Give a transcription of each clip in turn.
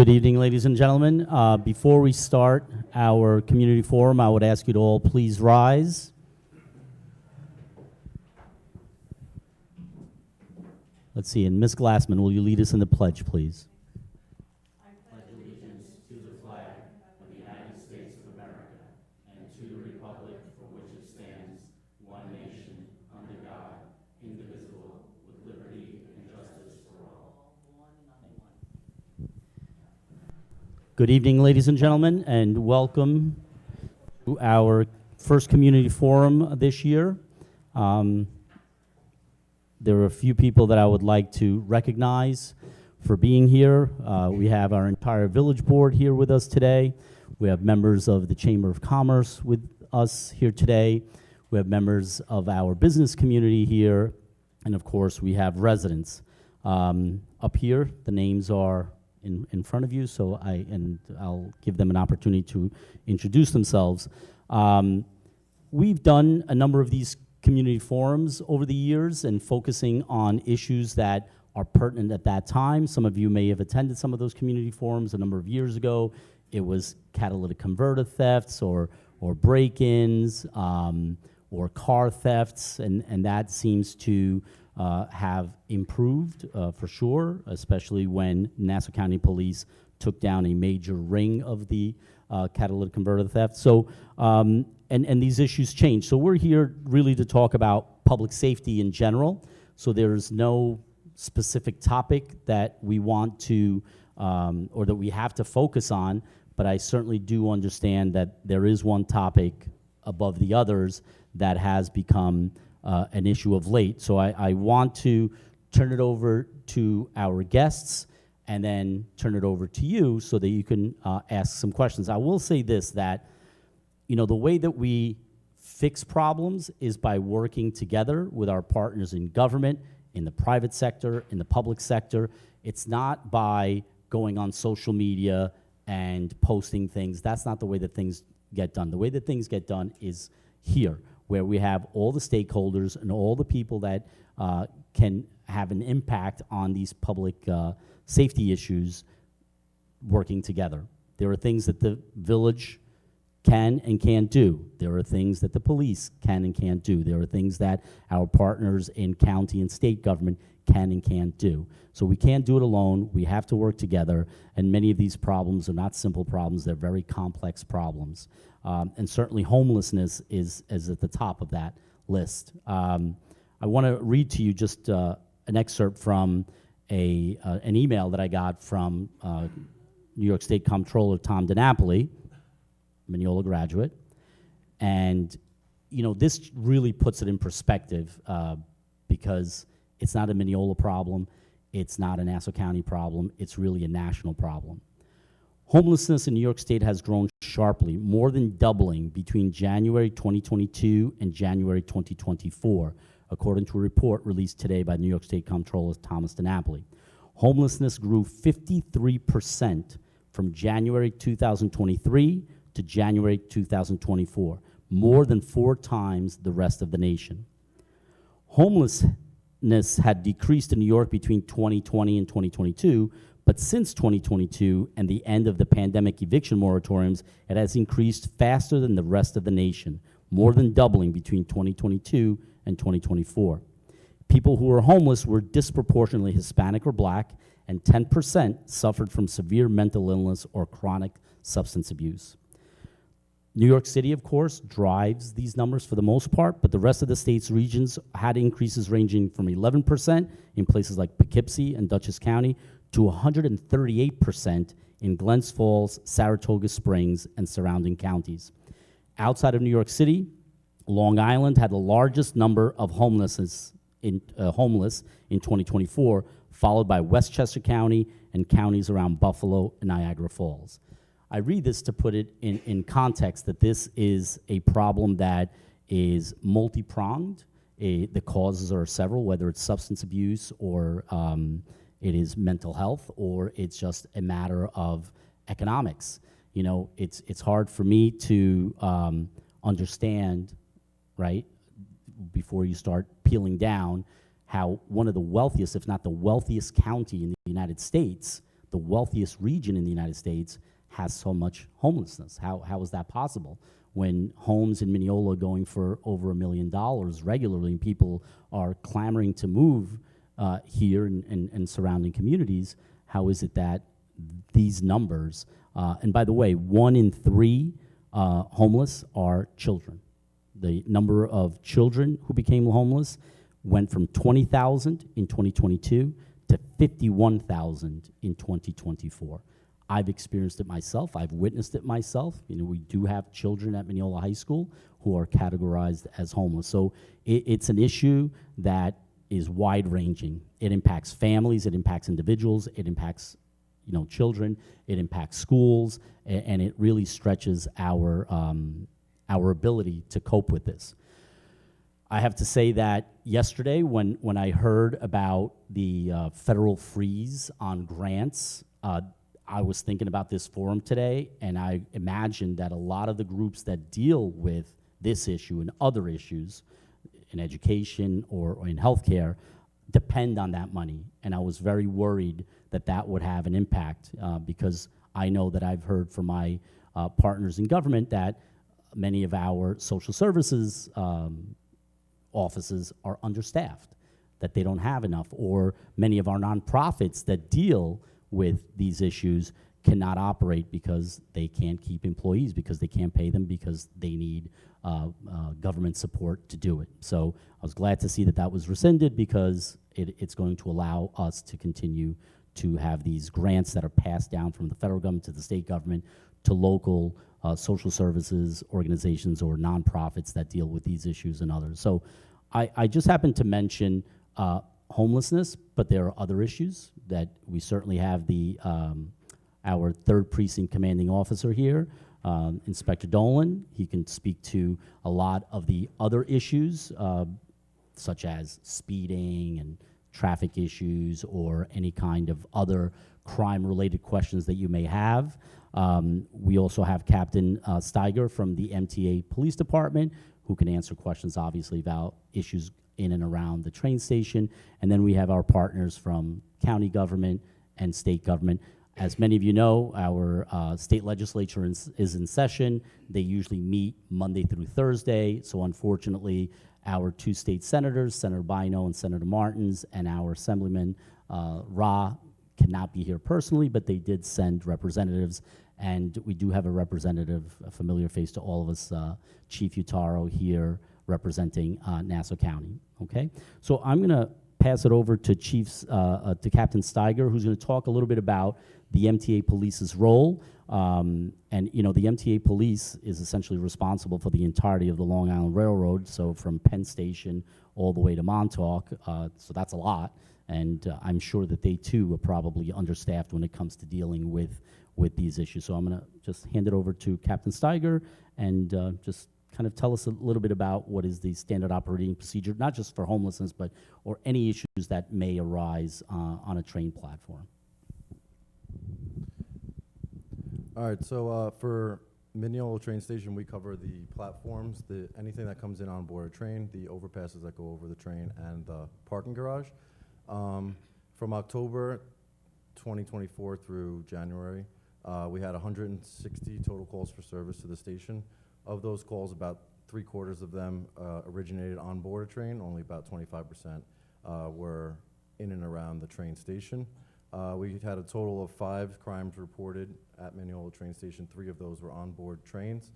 Good evening, ladies and gentlemen. Before we start our community forum, I would ask you to all please rise. Let's see, and Ms. Glassman, will you lead us in the pledge, please? Good evening, ladies and gentlemen, and welcome to our first community forum this year. There are a few people that I would like to recognize for being here. We have our entire village board here with us today. We have members of the Chamber of Commerce with us here today. We have members of our business community here. And of course, we have residents. Up here, the names are in front of you, so I'll give them an opportunity to introduce themselves. We've done a number of these community forums over the years and focusing on issues that are pertinent at that time. Some of you may have attended some of those community forums a number of years ago. It was catalytic converter thefts or break-ins or car thefts, and that seems to have improved for sure, especially when Nassau County Police took down a major ring of the catalytic converter theft. So, and these issues change. So we're here really to talk about public safety in general. So there's no specific topic that we want to, or that we have to focus on, but I certainly do understand that there is one topic above the others that has become an issue of late. So I want to turn it over to our guests and then turn it over to you so that you can ask some questions. I will say this, that the way that we fix problems is by working together with our partners in government, in the private sector, in the public sector. It's not by going on social media and posting things. That's not the way that things get done. The way that things get done is here, where we have all the stakeholders and all the people that can have an impact on these public safety issues working together. There are things that the village can and can't do. There are things that the police can and can't do. There are things that our partners in county and state government can and can't do. So we can't do it alone. We have to work together, and many of these problems are not simple problems. They're very complex problems. And certainly homelessness is at the top of that list. I want to read to you just an excerpt from an email that I got from New York State Comptroller Tom DiNapoli, Mineola graduate. And, this really puts it in perspective because it's not a Mineola problem. It's not a Nassau County problem. It's really a national problem. Homelessness in New York State has grown sharply, more than doubling between January 2022 and January 2024, according to a report released today by New York State Comptroller Thomas DiNapoli. Homelessness grew 53% from January 2023 to January 2024, more than 4 times the rest of the nation. Homelessness had decreased in New York between 2020 and 2022, but since 2022 and the end of the pandemic eviction moratoriums, it has increased faster than the rest of the nation, more than doubling between 2022 and 2024. People who were homeless were disproportionately Hispanic or Black, and 10% suffered from severe mental illness or chronic substance abuse. New York City, of course, drives these numbers for the most part, but the rest of the state's regions had increases ranging from 11% in places like Poughkeepsie and Dutchess County to 138% in Glens Falls, Saratoga Springs, and surrounding counties. Outside of New York City, Long Island had the largest number of homeless in 2024, followed by Westchester County and counties around Buffalo and Niagara Falls. I read this to put it in context that this is a problem that is multi-pronged. The causes are several, whether it's substance abuse or it is mental health, or it's just a matter of economics. It's hard for me to understand, right, before you start peeling down, how one of the wealthiest, if not the wealthiest county in the United States, the wealthiest region in the United States has so much homelessness? How is that possible? When homes in Mineola are going for over $1 million regularly, and people are clamoring to move here and surrounding communities, how is it that these numbers, and by the way, 1 in 3 homeless are children. The number of children who became homeless went from 20,000 in 2022 to 51,000 in 2024. I've experienced it myself. I've witnessed it myself. You know, we do have children at Mineola High School who are categorized as homeless. So it's an issue that is wide-ranging. It impacts families, it impacts individuals, it impacts, you know, children, it impacts schools, and it really stretches our ability to cope with this. I have to say that yesterday, when I heard about the federal freeze on grants, I was thinking about this forum today, and I imagined that a lot of the groups that deal with this issue and other issues in education or in healthcare depend on that money. And I was very worried that that would have an impact because I know that I've heard from my partners in government that many of our social services offices are understaffed, that they don't have enough, or many of our nonprofits that deal with these issues cannot operate because they can't keep employees, because they can't pay them, because they need government support to do it. So I was glad to see that that was rescinded, because it's going to allow us to continue to have these grants that are passed down from the federal government to the state government to local social services organizations or nonprofits that deal with these issues and others. So I just happened to mention homelessness, but there are other issues that we certainly have our 3rd Precinct Commanding Officer here, Inspector Dolan. He can speak to a lot of the other issues, such as speeding and traffic issues or any kind of other crime-related questions that you may have. We also have Captain Steiger from the MTA Police Department, who can answer questions, obviously, about issues in and around the train station. And then we have our partners from county government and state government. As many of you know, our state legislature is in session. They usually meet Monday through Thursday. So unfortunately, our 2 state senators, Senator Bino and Senator Martins, and our Assemblyman Ra cannot be here personally, but they did send representatives. And we do have a representative, a familiar face to all of us, Chief Utaro here representing Nassau County, okay? So I'm gonna pass it over to to Captain Steiger, who's gonna talk a little bit about the MTA Police's role. And you know, the MTA Police is essentially responsible for the entirety of the Long Island Railroad, so from Penn Station all the way to Montauk, so that's a lot. And I'm sure that they too are probably understaffed when it comes to dealing with these issues. So I'm gonna just hand it over to Captain Steiger and just kind of tell us a little bit about what is the standard operating procedure, not just for homelessness, but or any issues that may arise on a train platform. All right, so for Mineola train station, we cover the platforms, anything that comes in on board a train, the overpasses that go over the train, and the parking garage. From October 2024 through January, we had 160 total calls for service to the station. Of those calls, about 3/4 of them originated on board a train. Only about 25% were in and around the train station. We had a total of 5 crimes reported at Mineola train station. 3 of those were on board trains.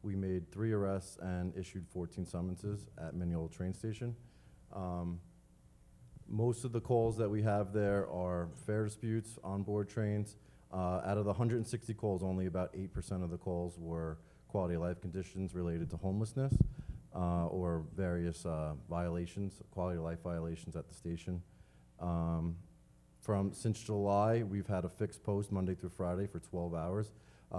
We made 3 arrests and issued 14 summonses at Mineola train station. Most of the calls that we have there are fare disputes on board trains. Out of the 160 calls, only about 8% of the calls were quality of life conditions related to homelessness or various violations, quality of life violations at the station. Since July, we've had a fixed post Monday through Friday for 12 hours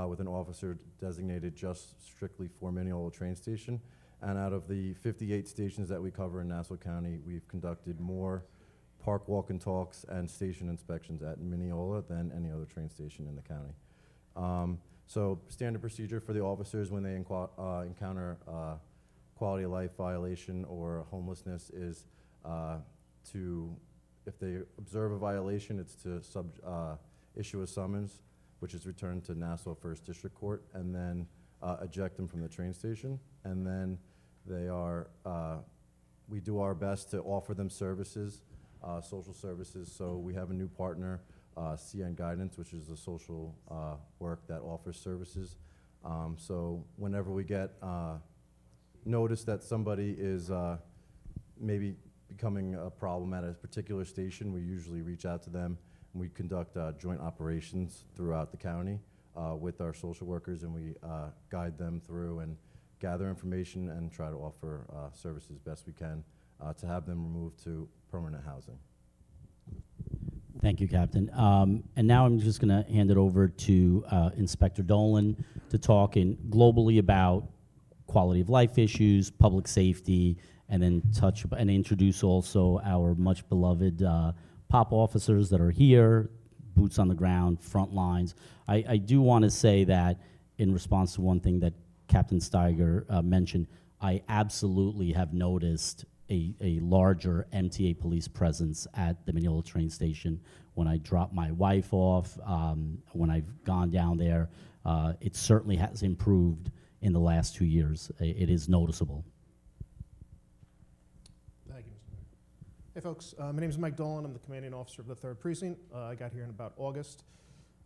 with an officer designated just strictly for Mineola train station. And out of the 58 stations that we cover in Nassau County, we've conducted more park walk and talks and station inspections at Mineola than any other train station in the county. So standard procedure for the officers when they encounter quality of life violation or homelessness is to if they observe a violation, it's to issue a summons, which is returned to Nassau First District Court, and then eject them from the train station. And then they are, we do our best to offer them services, social services. So we have a new partner, CN Guidance, which is a social work that offers services. So whenever we get notice that somebody is maybe becoming a problem at a particular station, we usually reach out to them, and we conduct joint operations throughout the county with our social workers, and we guide them through and gather information and try to offer services best we can to have them removed to permanent housing. Thank you, Captain. And now I'm just going to hand it over to Inspector Dolan to talk globally about quality of life issues, public safety, and then touch and introduce also our much beloved POP officers that are here, boots on the ground, front lines. I do want to say that in response to one thing that Captain Steiger mentioned, I absolutely have noticed a larger MTA police presence at the Mineola train station. When I drop my wife off, when I've gone down there, it certainly has improved in the last 2 years. It is noticeable. Thank you, Mr. Mayor. Hey, folks. My name is Mike Dolan. I'm the commanding officer of the 3rd Precinct. I got here in about August.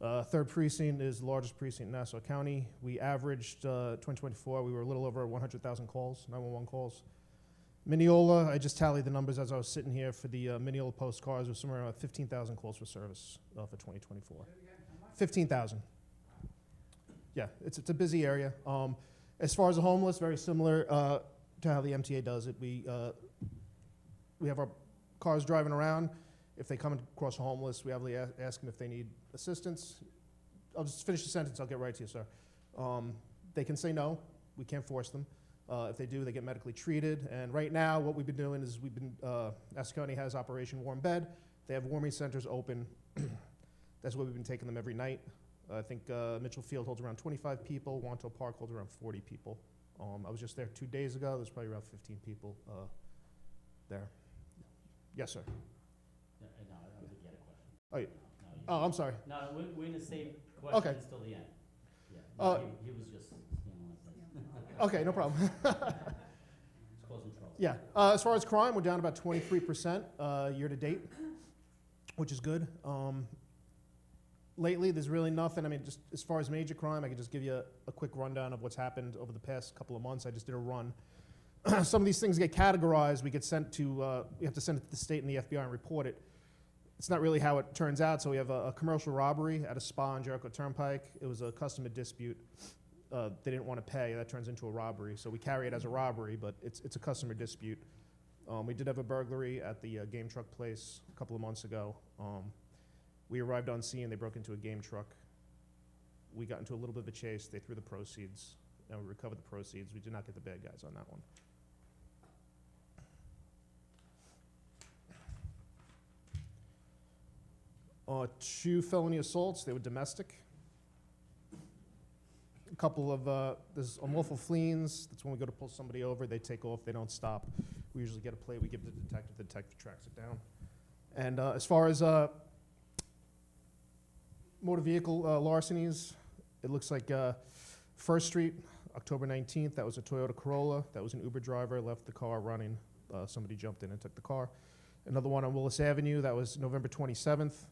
3rd Precinct is the largest precinct in Nassau County. We averaged, 2024, we were a little over 100,000 calls, 911 calls. Mineola, I just tallied the numbers as I was sitting here for the Mineola postcards. It was somewhere around 15,000 calls for service for 2024. 15,000. Yeah, it's a busy area. As far as the homeless, very similar to how the MTA does it. We have our cars driving around. If they come across a homeless, we obviously ask them if they need assistance. I'll just finish the sentence. I'll get right to you, sir. They can say no. We can't force them. If they do, they get medically treated. And right now, what we've been doing is Nassau County has Operation Warm Bed. They have warming centers open. That's where we've been taking them every night. I think Mitchell Field holds around 25 people. Wanto Park holds around 40 people. I was just there 2 days ago. There's probably around 15 people there. Yes, sir. No, I think you had a question. Oh, yeah. Oh, I'm sorry. No, we're going to save questions Okay. till the end. Yeah, he was just, Okay, no problem. causing trouble. Yeah. As far as crime, we're down about 23% year to date, which is good. Lately, there's really nothing. I mean, just as far as major crime, I can just give you a quick rundown of what's happened over the past couple of months. I just did a run. Some of these things get categorized. We get sent to, we have to send it to the state and the FBI and report it. It's not really how it turns out. So we have a commercial robbery at a spa on Jericho Turnpike. It was a customer dispute. They didn't want to pay. That turns into a robbery. So we carry it as a robbery, but it's a customer dispute. We did have a burglary at the game truck place a couple of months ago. We arrived on scene. They broke into a game truck. We got into a little bit of a chase. They threw the proceeds, and we recovered the proceeds. We did not get the bad guys on that one. Two felony assaults. They were domestic. A couple of, there's unlawful fleeings. That's when we go to pull somebody over. They take off. They don't stop. We usually get a plate. We give the detective. The detective tracks it down. And as far as motor vehicle larcenies, it looks like First Street, October 19th. That was a Toyota Corolla. That was an Uber driver. Left the car running. Somebody jumped in and took the car. Another one on Willis Avenue. That was November 27th.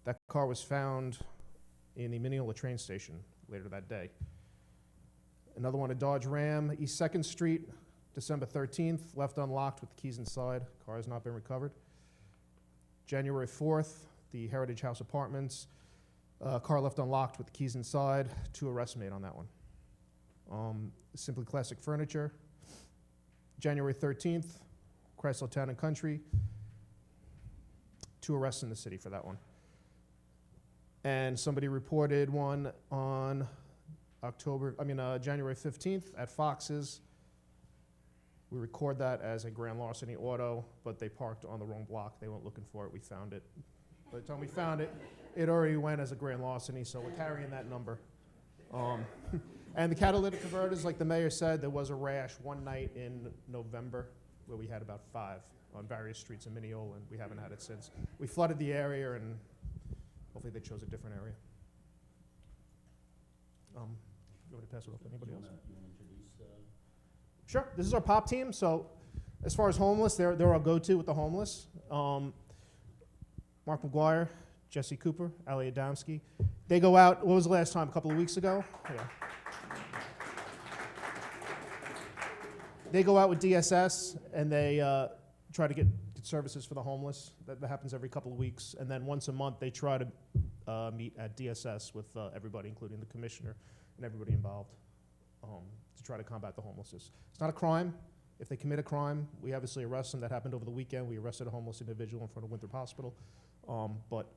That car was found in the Mineola train station later that day. Another one, a Dodge Ram, East 2nd Street, December 13th, left unlocked with the keys inside. Car has not been recovered. January 4th, the Heritage House Apartments, car left unlocked with the keys inside. 2 arrests made on that one. Simply Classic Furniture. January 13th, Chrysler Town and Country. 2 arrests in the city for that one. And somebody reported one on January 15th at Fox's. We record that as a grand larceny auto, but they parked on the wrong block. They weren't looking for it. We found it. By the time we found it, it already went as a grand larceny, so we're carrying that number. And the catalytic converters, like the mayor said, there was a rash one night in November where we had about 5 on various streets in Mineola, and we haven't had it since. We flooded the area, and hopefully they chose a different area. You want me to pass it off to anybody else? Sure. This is our POP team. So as far as homeless, they're our go-to with the homeless. Mark McGuire, Jesse Cooper, Ali Adamski. They go out, what was the last time? A couple of weeks ago? Yeah. They go out with DSS, and they try to get services for the homeless. That happens every couple of weeks. And then once a month, they try to meet at DSS with everybody, including the commissioner and everybody involved, to try to combat the homelessness. It's not a crime. If they commit a crime, we obviously arrest them. That happened over the weekend. We arrested a homeless individual in front of Winthrop Hospital. But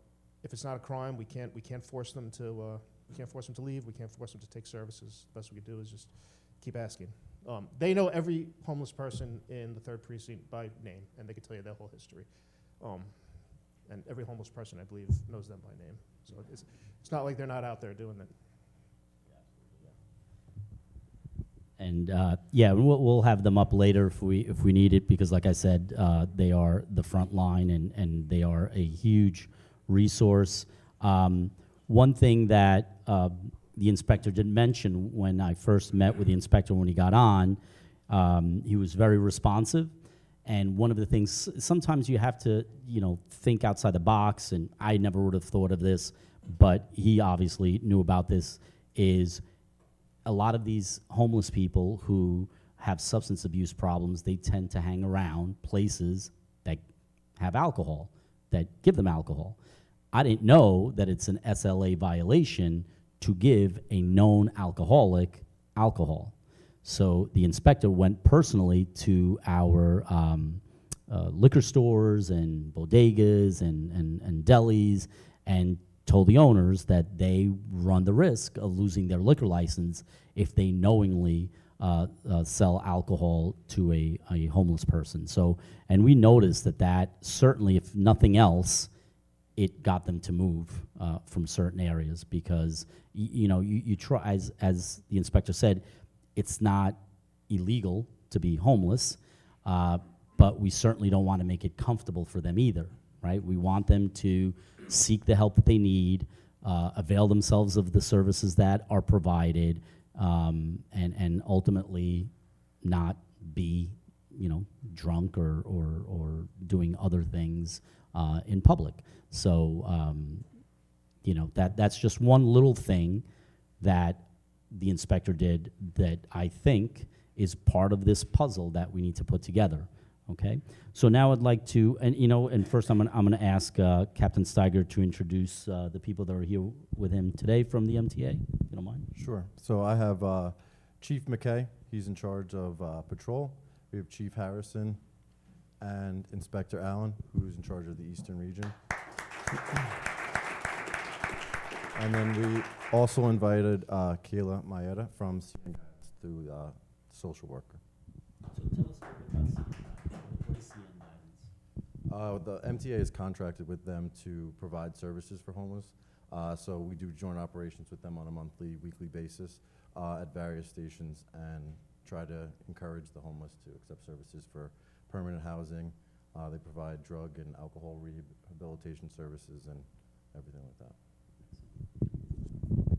if it's not a crime, we can't force them to leave. We can't force them to take services. The best we can do is just keep asking. They know every homeless person in the 3rd Precinct by name, and they can tell you their whole history. And every homeless person, I believe, knows them by name. So it's not like they're not out there doing it. And yeah, we'll have them up later if we need it, because like I said, they are the front line, and they are a huge resource. One thing that the inspector didn't mention when I first met with the inspector when he got on, he was very responsive. And one of the things, sometimes you have to, think outside the box, and I never would have thought of this, but he obviously knew about this, is a lot of these homeless people who have substance abuse problems, they tend to hang around places that have alcohol, that give them alcohol. I didn't know that it's an SLA violation to give a known alcoholic alcohol. So the inspector went personally to our liquor stores and bodegas and delis, and told the owners that they run the risk of losing their liquor license if they knowingly sell alcohol to a homeless person. So, and we noticed that certainly, if nothing else, it got them to move from certain areas, because you try, as the inspector said, it's not illegal to be homeless, but we certainly don't want to make it comfortable for them either, right? We want them to seek the help that they need, avail themselves of the services that are provided, and ultimately not be, drunk or doing other things in public. So, that's just one little thing that the inspector did that I think is part of this puzzle that we need to put together. Okay, so now I'd like to, and first I'm gonna ask Captain Steiger to introduce the people that are here with him today from the MTA, if you don't mind. Sure. So I have Chief McKay. He's in charge of patrol. We have Chief Harrison and Inspector Allen, who's in charge of the Eastern region. And then we also invited Kayla Maeda from CN through social worker. So tell us a little bit about what is CN Guidance? The MTA is contracted with them to provide services for homeless. So we do joint operations with them on a monthly, weekly basis at various stations, and try to encourage the homeless to accept services for permanent housing. They provide drug and alcohol rehabilitation services and everything like that.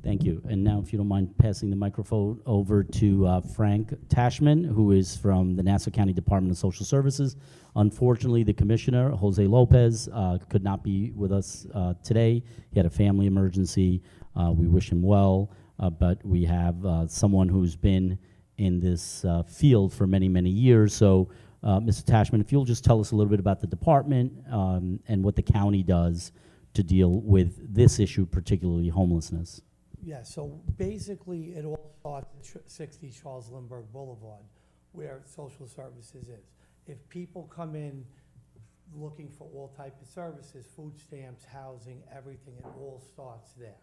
Thank you. And now, if you don't mind passing the microphone over to Frank Tashman, who is from the Nassau County Department of Social Services. Unfortunately, the commissioner, Jose Lopez, could not be with us today. He had a family emergency. We wish him well, but we have someone who's been in this field for many, many years. So, Mr. Tashman, if you'll just tell us a little bit about the department and what the county does to deal with this issue, particularly homelessness. Yeah, so basically it all starts at 60 Charles Lindbergh Boulevard, where social services is. If people come in looking for all type of services, food stamps, housing, everything, it all starts there.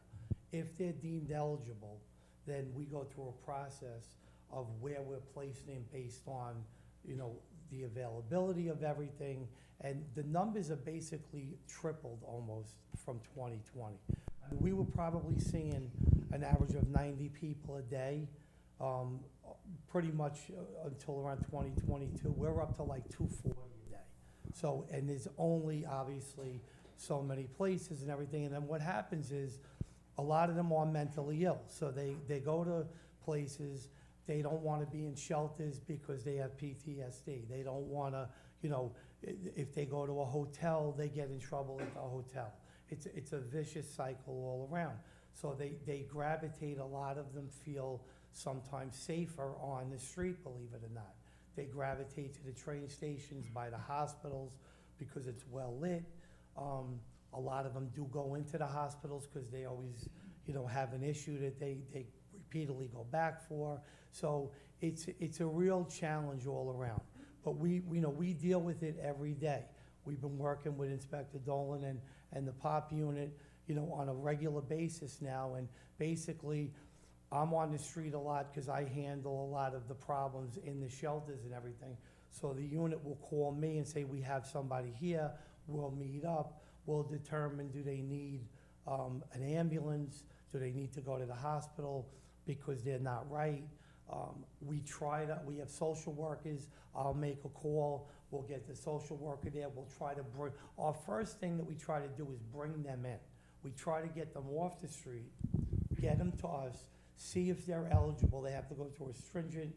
If they're deemed eligible, then we go through a process of where we're placing them based on, the availability of everything, and the numbers are basically tripled almost from 2020. We were probably seeing an average of 90 people a day, pretty much until around 2022. We're up to like 240 a day. So, and there's only obviously so many places and everything. And then what happens is a lot of them are mentally ill. So they go to places, they don't want to be in shelters because they have PTSD. They don't want to, you know, if they go to a hotel, they get in trouble at the hotel. It's a vicious cycle all around. So they gravitate, a lot of them feel sometimes safer on the street, believe it or not. They gravitate to the train stations, by the hospitals, because it's well lit. A lot of them do go into the hospitals because they always, you know, have an issue that they repeatedly go back for. So it's a real challenge all around. But we deal with it every day. We've been working with Inspector Dolan and the POP unit, you know, on a regular basis now. And basically, I'm on the street a lot because I handle a lot of the problems in the shelters and everything. So the unit will call me and say, we have somebody here, we'll meet up, we'll determine, do they need an ambulance, do they need to go to the hospital because they're not right. We have social workers, I'll make a call, we'll get the social worker there, we'll try to bring, our first thing that we try to do is bring them in. We try to get them off the street, get them to us, see if they're eligible. They have to go through a stringent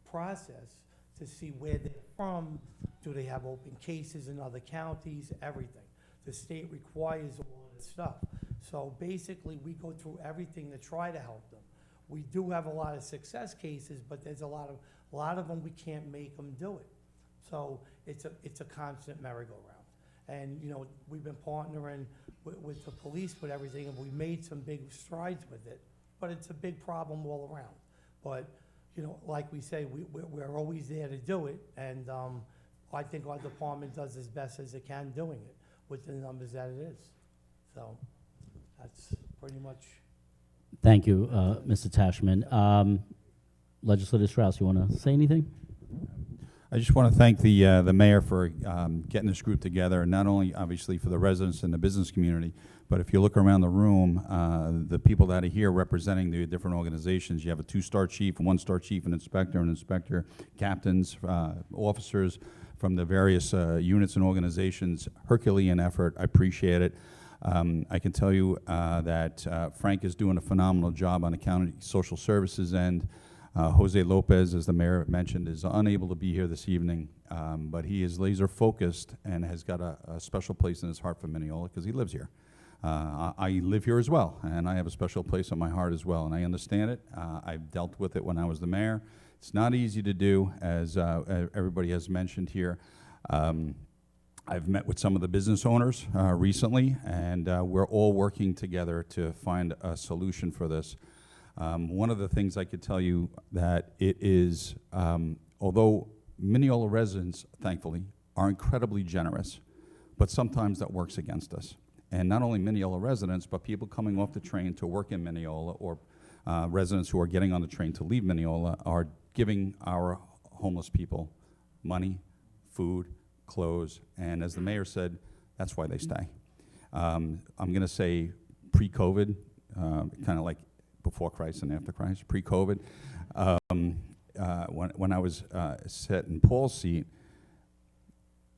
process to see where they're from, do they have open cases in other counties, everything. The state requires all of this stuff. So basically, we go through everything to try to help them. We do have a lot of success cases, but there's a lot of them we can't make them do it. So it's a constant merry-go-round. And, you know, we've been partnering with the police with everything, and we made some big strides with it. But it's a big problem all around. But, you know, like we say, we're always there to do it, and I think our department does as best as it can doing it with the numbers that it is. So that's pretty much. Thank you, Mr. Tashman. Legislator Strauss, you want to say anything? I just want to thank the mayor for getting this group together, and not only obviously for the residents and the business community, but if you look around the room, the people that are here representing the different organizations, you have a 2-star chief, a 1-star chief, an inspector, captains, officers from the various units and organizations. Herculean effort. I appreciate it. I can tell you that Frank is doing a phenomenal job on the county social services end. Jose Lopez, as the mayor mentioned, is unable to be here this evening, but he is laser focused and has got a special place in his heart for Mineola because he lives here. I live here as well, and I have a special place in my heart as well, and I understand it. I've dealt with it when I was the mayor. It's not easy to do, as everybody has mentioned here. I've met with some of the business owners recently, and we're all working together to find a solution for this. One of the things I could tell you that it is, although Mineola residents, thankfully, are incredibly generous, but sometimes that works against us. And not only Mineola residents, but people coming off the train to work in Mineola, or residents who are getting on the train to leave Mineola, are giving our homeless people money, food, clothes, and as the mayor said, that's why they stay. I'm going to say pre-COVID, kind of like before Christ and after Christ, pre-COVID, when I was sat in Paul's seat,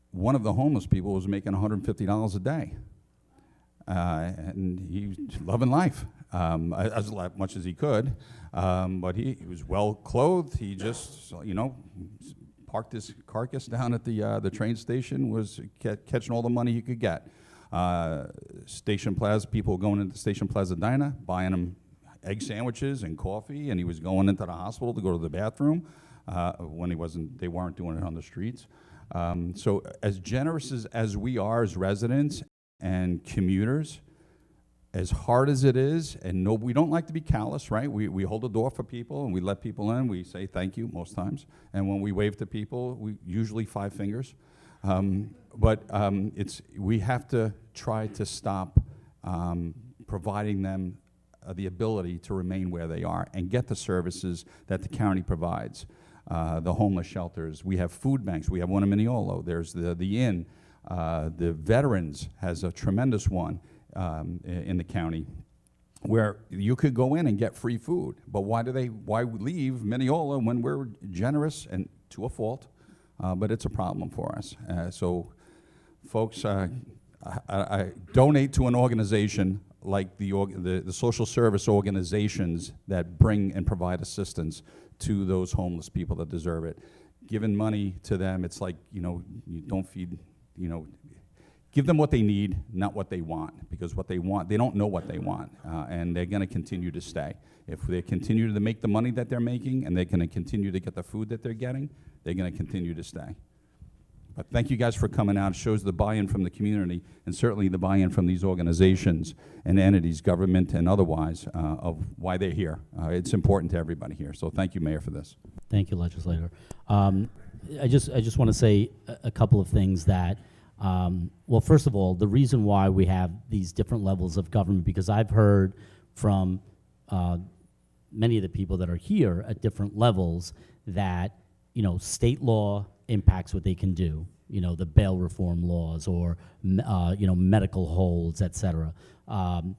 one of the homeless people was making $150 a day. And he was loving life as much as he could, but he was well clothed. He just, you know, parked his carcass down at the train station, was catching all the money he could get. Station Plaza, people going into Station Plaza Diner, buying him egg sandwiches and coffee, and he was going into the hospital to go to the bathroom when they weren't doing it on the streets. So as generous as we are as residents and commuters, as hard as it is, and no, we don't like to be callous, right? We hold the door for people and we let people in. We say thank you most times, and when we wave to people, we usually 5 fingers. But we have to try to stop providing them the ability to remain where they are and get the services that the county provides. The homeless shelters, we have food banks. We have one in Mineola. There's the inn. The Veterans has a tremendous one in the county where you could go in and get free food. But why leave Mineola when we're generous, and to a fault, but it's a problem for us. So folks, I donate to an organization like the social service organizations that bring and provide assistance to those homeless people that deserve it. Giving money to them, it's like, you don't feed, give them what they need, not what they want, because what they want, they don't know what they want, and they're going to continue to stay. If they continue to make the money that they're making and they're going to continue to get the food that they're getting, they're going to continue to stay. But thank you guys for coming out. It shows the buy-in from the community, and certainly the buy-in from these organizations and entities, government and otherwise, of why they're here. It's important to everybody here. So thank you, Mayor, for this. Thank you, Legislator. I just want to say a couple of things that, well, first of all, the reason why we have these different levels of government, because I've heard from many of the people that are here at different levels that, state law impacts what they can do, the bail reform laws or, medical holds, et cetera.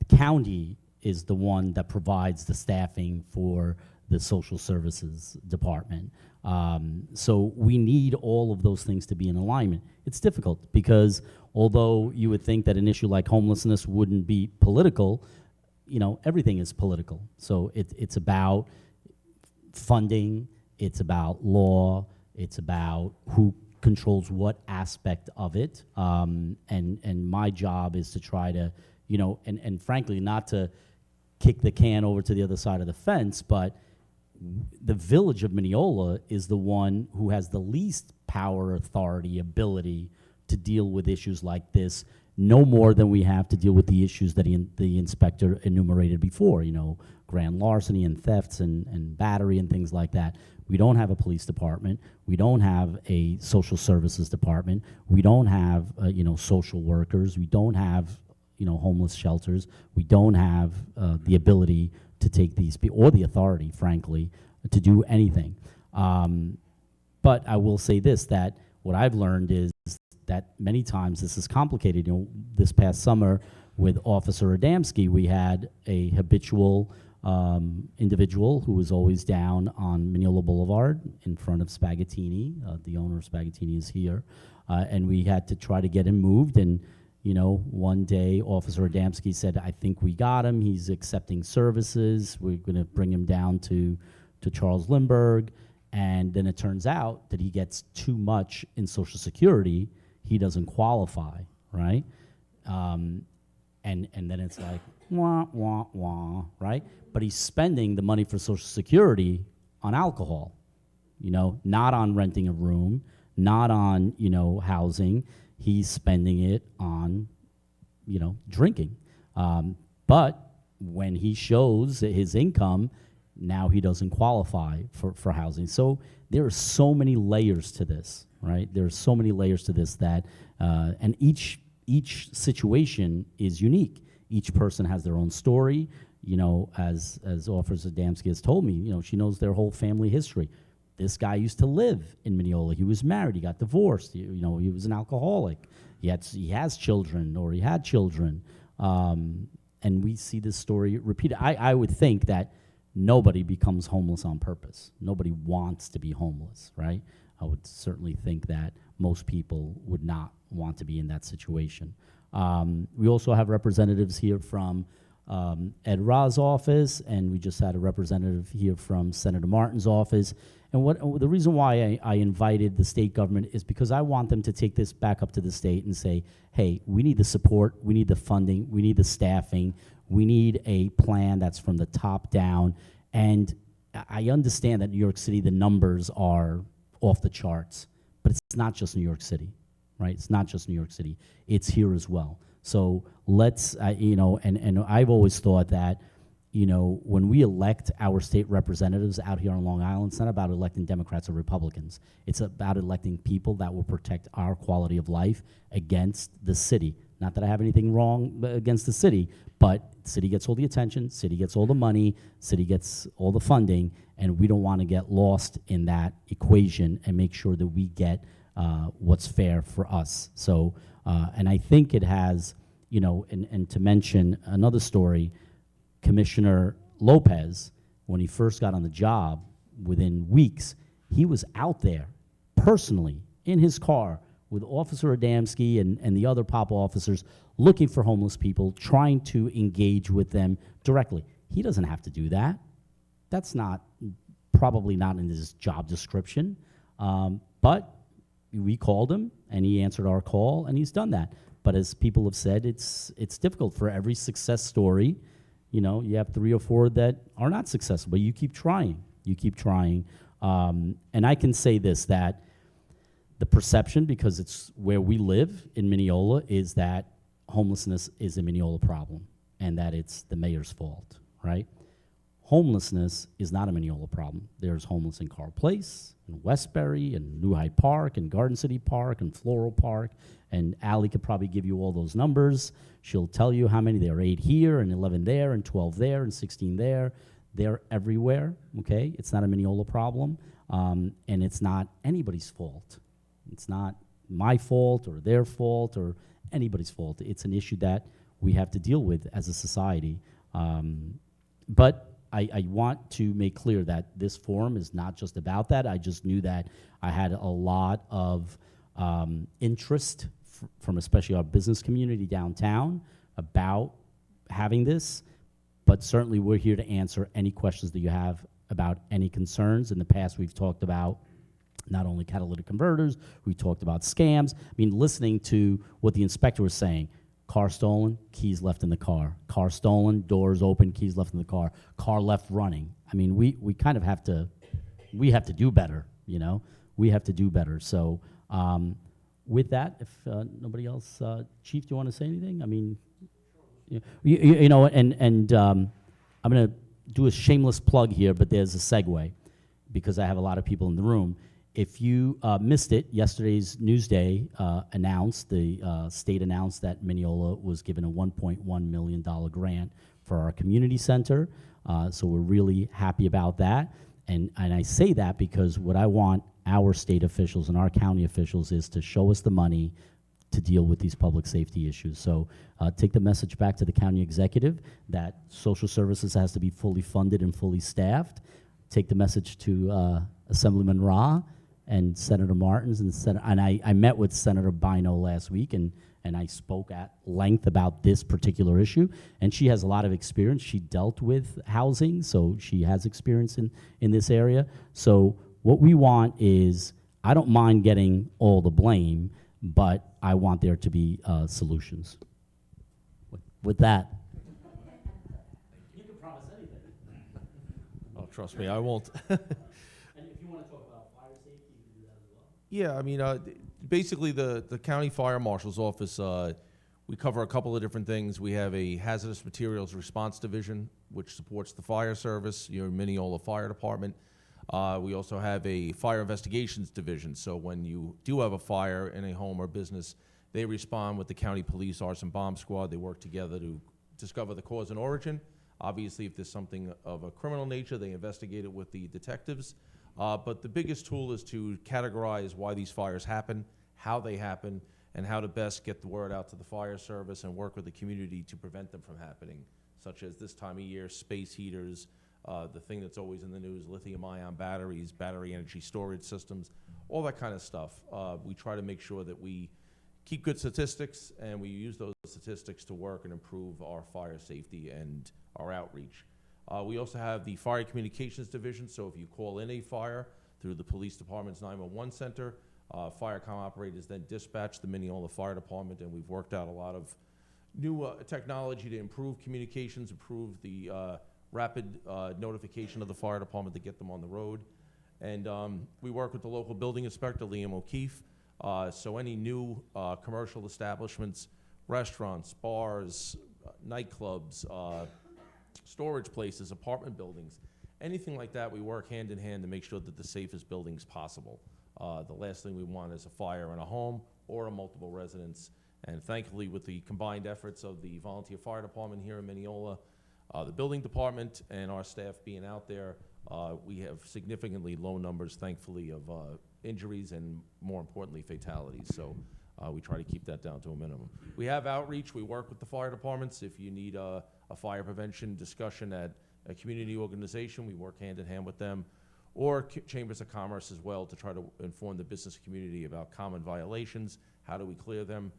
County is the one that provides the staffing for the social services department. So we need all of those things to be in alignment. It's difficult because although you would think that an issue like homelessness wouldn't be political, everything is political. So it's about funding, it's about law, it's about who controls what aspect of it. And my job is to try to, and frankly, not to kick the can over to the other side of the fence, but the village of Mineola is the one who has the least power, authority, ability to deal with issues like this, no more than we have to deal with the issues that the inspector enumerated before, grand larceny and thefts and battery and things like that. We don't have a police department. We don't have a social services department. We don't have, social workers. We don't have, homeless shelters. We don't have the ability to take these people, or the authority, frankly, to do anything. But I will say this, that what I've learned is that many times this is complicated. This past summer with Officer Adamski, we had a habitual individual who was always down on Mineola Boulevard in front of Spaghettini. The owner of Spaghettini is here. And we had to try to get him moved. And, one day Officer Adamski said, I think we got him. He's accepting services. We're going to bring him down to Charles Lindbergh. And then it turns out that he gets too much in Social Security. He doesn't qualify, right? And then it's like, wah, wah, wah, right? But he's spending the money for Social Security on alcohol, not on renting a room, not on, housing. He's spending it on, drinking. But when he shows his income, now he doesn't qualify for housing. So there are so many layers to this, right? There are so many layers to this that, and each situation is unique. Each person has their own story. As Officer Adamski has told me, she knows their whole family history. This guy used to live in Mineola. He was married. He got divorced. He was an alcoholic. He has children, or he had children. And we see this story repeated. I would think that nobody becomes homeless on purpose. Nobody wants to be homeless, right? I would certainly think that most people would not want to be in that situation. We also have representatives here from Ed Ra's office, and we just had a representative here from Senator Martin's office. And the reason why I invited the state government is because I want them to take this back up to the state and say, hey, we need the support, we need the funding, we need the staffing, we need a plan that's from the top down. And I understand that New York City, the numbers are off the charts, but it's not just New York City, right? It's not just New York City. It's here as well. So let's, and I've always thought that, when we elect our state representatives out here on Long Island, it's not about electing Democrats or Republicans. It's about electing people that will protect our quality of life against the city. Not that I have anything wrong against the city, but the city gets all the attention, city gets all the money, city gets all the funding, and we don't want to get lost in that equation and make sure that we get what's fair for us. So, and I think it has, and to mention another story, Commissioner Lopez, when he first got on the job, within weeks, he was out there personally in his car with Officer Adamski and the other POP officers looking for homeless people, trying to engage with them directly. He doesn't have to do that. That's probably not in his job description. But we called him, and he answered our call, and he's done that. But as people have said, it's difficult. For every success story, you know, you have 3 or 4 that are not successful, but you keep trying. You keep trying. And I can say this, that the perception, because it's where we live in Mineola, is that homelessness is a Mineola problem and that it's the mayor's fault, right? Homelessness is not a Mineola problem. There's homeless in Carl Place, in Westbury, and New Hyde Park, and Garden City Park, and Floral Park, and Allie could probably give you all those numbers. She'll tell you how many. There are 8 here, and 11 there, and 12 there, and 16 there. They're everywhere, okay? It's not a Mineola problem, and it's not anybody's fault. It's not my fault or their fault or anybody's fault. It's an issue that we have to deal with as a society. But I want to make clear that this forum is not just about that. I just knew that I had a lot of interest from especially our business community downtown about having this. But certainly we're here to answer any questions that you have about any concerns. In the past, we've talked about not only catalytic converters, we talked about scams. I mean, listening to what the inspector was saying, car stolen, keys left in the car. Car stolen, doors open, keys left in the car. Car left running. I mean, we kind of have to do better, you know? We have to do better. So with that, if nobody else, Chief, do you want to say anything? I mean, you know, and I'm going to do a shameless plug here, but there's a segue because I have a lot of people in the room. If you missed it, yesterday's Newsday announced, the state announced that Mineola was given a $1.1 million grant for our community center. So we're really happy about that. And I say that because what I want our state officials and our county officials is to show us the money to deal with these public safety issues. So take the message back to the county executive that social services has to be fully funded and fully staffed. Take the message to Assemblyman Ra and Senator Martins, and I met with Senator Bino last week, and I spoke at length about this particular issue, and she has a lot of experience. She dealt with housing, so she has experience in this area. So what we want is, I don't mind getting all the blame, but I want there to be solutions. With that. You can promise anything. Oh, trust me, I won't. And if you want to talk about fire safety, you can do that as well. Yeah, I mean, basically the county fire marshal's office, we cover a couple of different things. We have a hazardous materials response division, which supports the fire service, your Mineola Fire Department. We also have a fire investigations division. So when you do have a fire in a home or business, they respond with the county police arson bomb squad. They work together to discover the cause and origin. Obviously, if there's something of a criminal nature, they investigate it with the detectives. But the biggest tool is to categorize why these fires happen, how they happen, and how to best get the word out to the fire service and work with the community to prevent them from happening, such as this time of year, space heaters, the thing that's always in the news, lithium-ion batteries, battery energy storage systems, all that kind of stuff. We try to make sure that we keep good statistics, and we use those statistics to work and improve our fire safety and our outreach. We also have the Fire Communications Division, so if you call in a fire through the police department's 911 center, FireCom operators then dispatch the Mineola Fire Department, and we've worked out a lot of new technology to improve communications, improve the rapid notification of the fire department to get them on the road. And we work with the local building inspector, Liam O'Keefe. So any new commercial establishments, restaurants, bars, nightclubs, storage places, apartment buildings, anything like that, we work hand in hand to make sure that the safest building's possible. The last thing we want is a fire in a home or a multiple residence. And thankfully, with the combined efforts of the volunteer fire department here in Mineola, the building department, and our staff being out there, we have significantly low numbers, thankfully, of injuries and, more importantly, fatalities. So we try to keep that down to a minimum. We have outreach. We work with the fire departments. If you need a fire prevention discussion at a community organization, we work hand in hand with them. or chambers of commerce as well, to try to inform the business community about common violations. How do we clear them?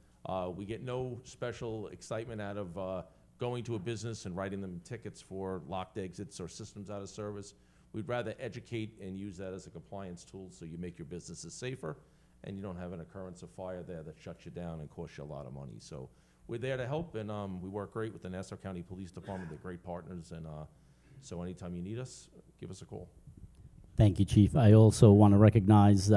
We get no special excitement out of going to a business and writing them tickets for locked exits or systems out of service. We'd rather educate and use that as a compliance tool so you make your businesses safer and you don't have an occurrence of fire there that shuts you down and costs you a lot of money. So we're there to help, and we work great with the Nassau County Police Department. They're great partners, and so anytime you need us, give us a call. Thank you, Chief. I also want to recognize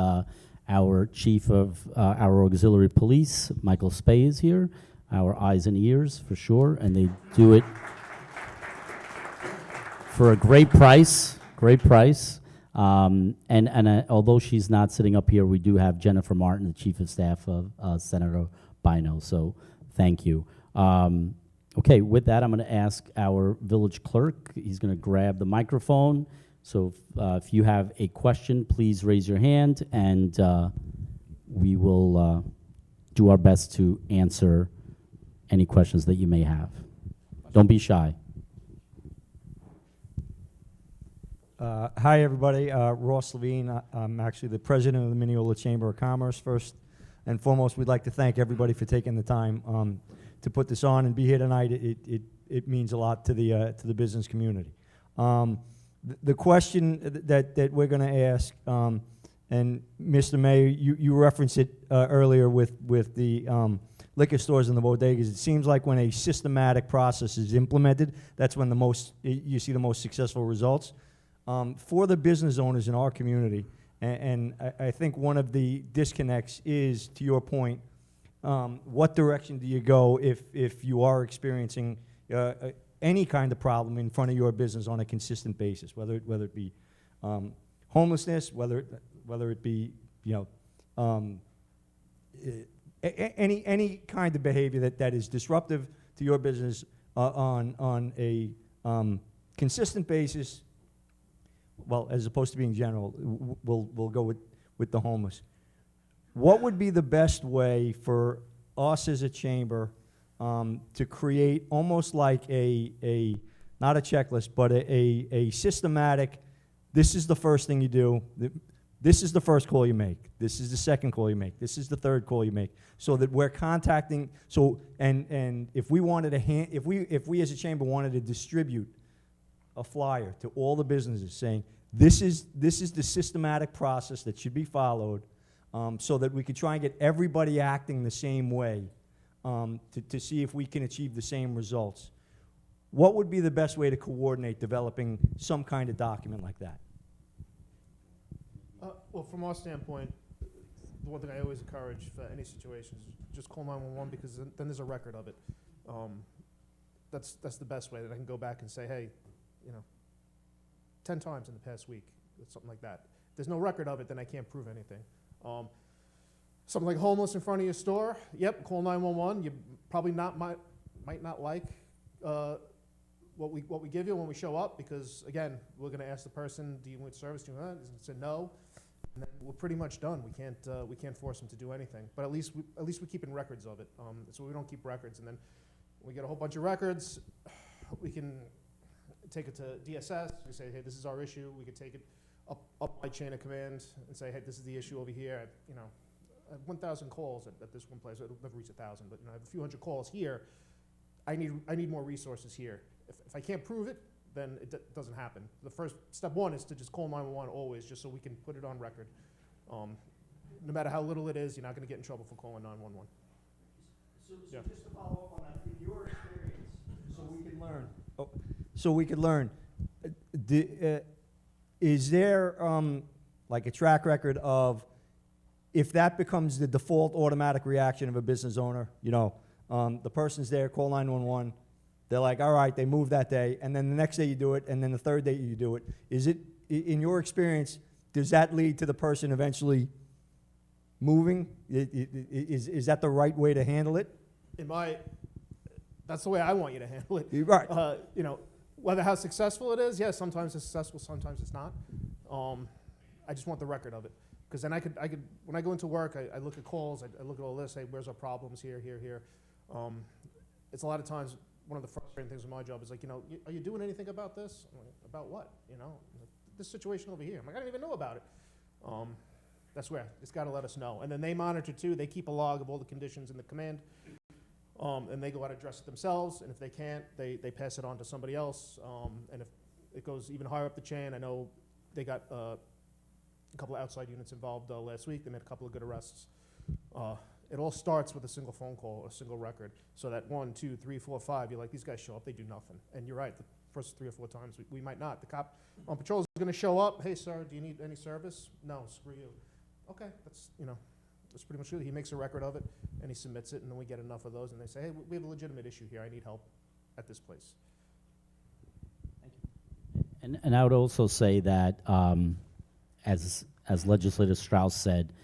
our Chief of our Auxiliary Police, Michael Spey, is here, our eyes and ears for sure, and they do it for a great price. Great price. Although she's not sitting up here, we do have Jennifer Martin, the Chief of Staff of Senator Bino, so thank you. Okay, with that, I'm going to ask our village clerk. He's going to grab the microphone. So if you have a question, please raise your hand, and we will do our best to answer any questions that you may have. Don't be shy. Hi, everybody. Ross Levine. I'm actually the president of the Mineola Chamber of Commerce. First and foremost, we'd like to thank everybody for taking the time to put this on and be here tonight. It means a lot to the business community. The question that we're going to ask, and Mr. Mayor, you referenced it earlier with the liquor stores and the bodegas. It seems like when a systematic process is implemented, that's when you see the most successful results. For the business owners in our community, and I think one of the disconnects is, to your point, what direction do you go if you are experiencing any kind of problem in front of your business on a consistent basis, whether it be homelessness, whether it be any kind of behavior that is disruptive to your business on a consistent basis. Well, as opposed to being general, we'll go with the homeless. What would be the best way for us as a chamber to create almost like not a checklist, but a systematic, this is the first thing you do, this is the first call you make, this is the second call you make, this is the third call you make, so that we're contacting, and if we wanted to if we as a chamber wanted to distribute a flyer to all the businesses saying, this is the systematic process that should be followed, so that we could try and get everybody acting the same way, to see if we can achieve the same results. What would be the best way to coordinate developing some kind of document like that? Well, from our standpoint, the one thing I always encourage for any situation is just call 911, because then there's a record of it. That's the best way that I can go back and say, hey, 10 times in the past week, something like that. If there's no record of it, then I can't prove anything. Something like homeless in front of your store, yep, call 911. You probably might not like what we give you when we show up, because again, we're going to ask the person, do you want service? Do you want that? Say no, and then we're pretty much done. We can't force them to do anything, but at least we're keeping records of it. So we don't keep records, and then when we get a whole bunch of records, we can take it to DSS. We say, hey, this is our issue. We could take it up by chain of command and say, hey, this is the issue over here. I have 1,000 calls at this one place. It'll never reach 1,000, but I have a few hundred calls here. I need more resources here. If I can't prove it, then it doesn't happen. The first step one is to just call 911 always, just so we can put it on record. No matter how little it is, you're not going to get in trouble for calling 911. So just to follow up on that, in your experience, so we could learn, is there like a track record of, if that becomes the default automatic reaction of a business owner, the person's there, call 911, they're like, all right, they move that day, and then the next day you do it, and then the third day you do it. Is it, in your experience, does that lead to the person eventually moving? Is that the right way to handle it? That's the way I want you to handle it. Right. Whether how successful it is, yes, sometimes it's successful, sometimes it's not. I just want the record of it. Because then I could, when I go into work, I look at calls, I look at all this, say, where's our problems here. It's a lot of times, one of the frustrating things with my job is like, are you doing anything about this? I'm like, about what? this situation over here? I'm like, I didn't even know about it. That's where it's got to let us know. And then they monitor too. They keep a log of all the conditions in the command, and they go out and address it themselves. And if they can't, they pass it on to somebody else. And if it goes even higher up the chain, I know they got a couple of outside units involved last week. They made a couple of good arrests. It all starts with a single phone call, a single record. So that 1, 2, 3, 4, 5, you're like, these guys show up, they do nothing. And you're right, the first 3 or 4 times we might not. The cop on patrol is going to show up. Hey, sir, do you need any service? No, screw you. Okay, that's pretty much it. He makes a record of it and he submits it, and then we get enough of those, and they say, hey, we have a legitimate issue here. I need help at this place. And I would also say that, as Legislator Strauss said,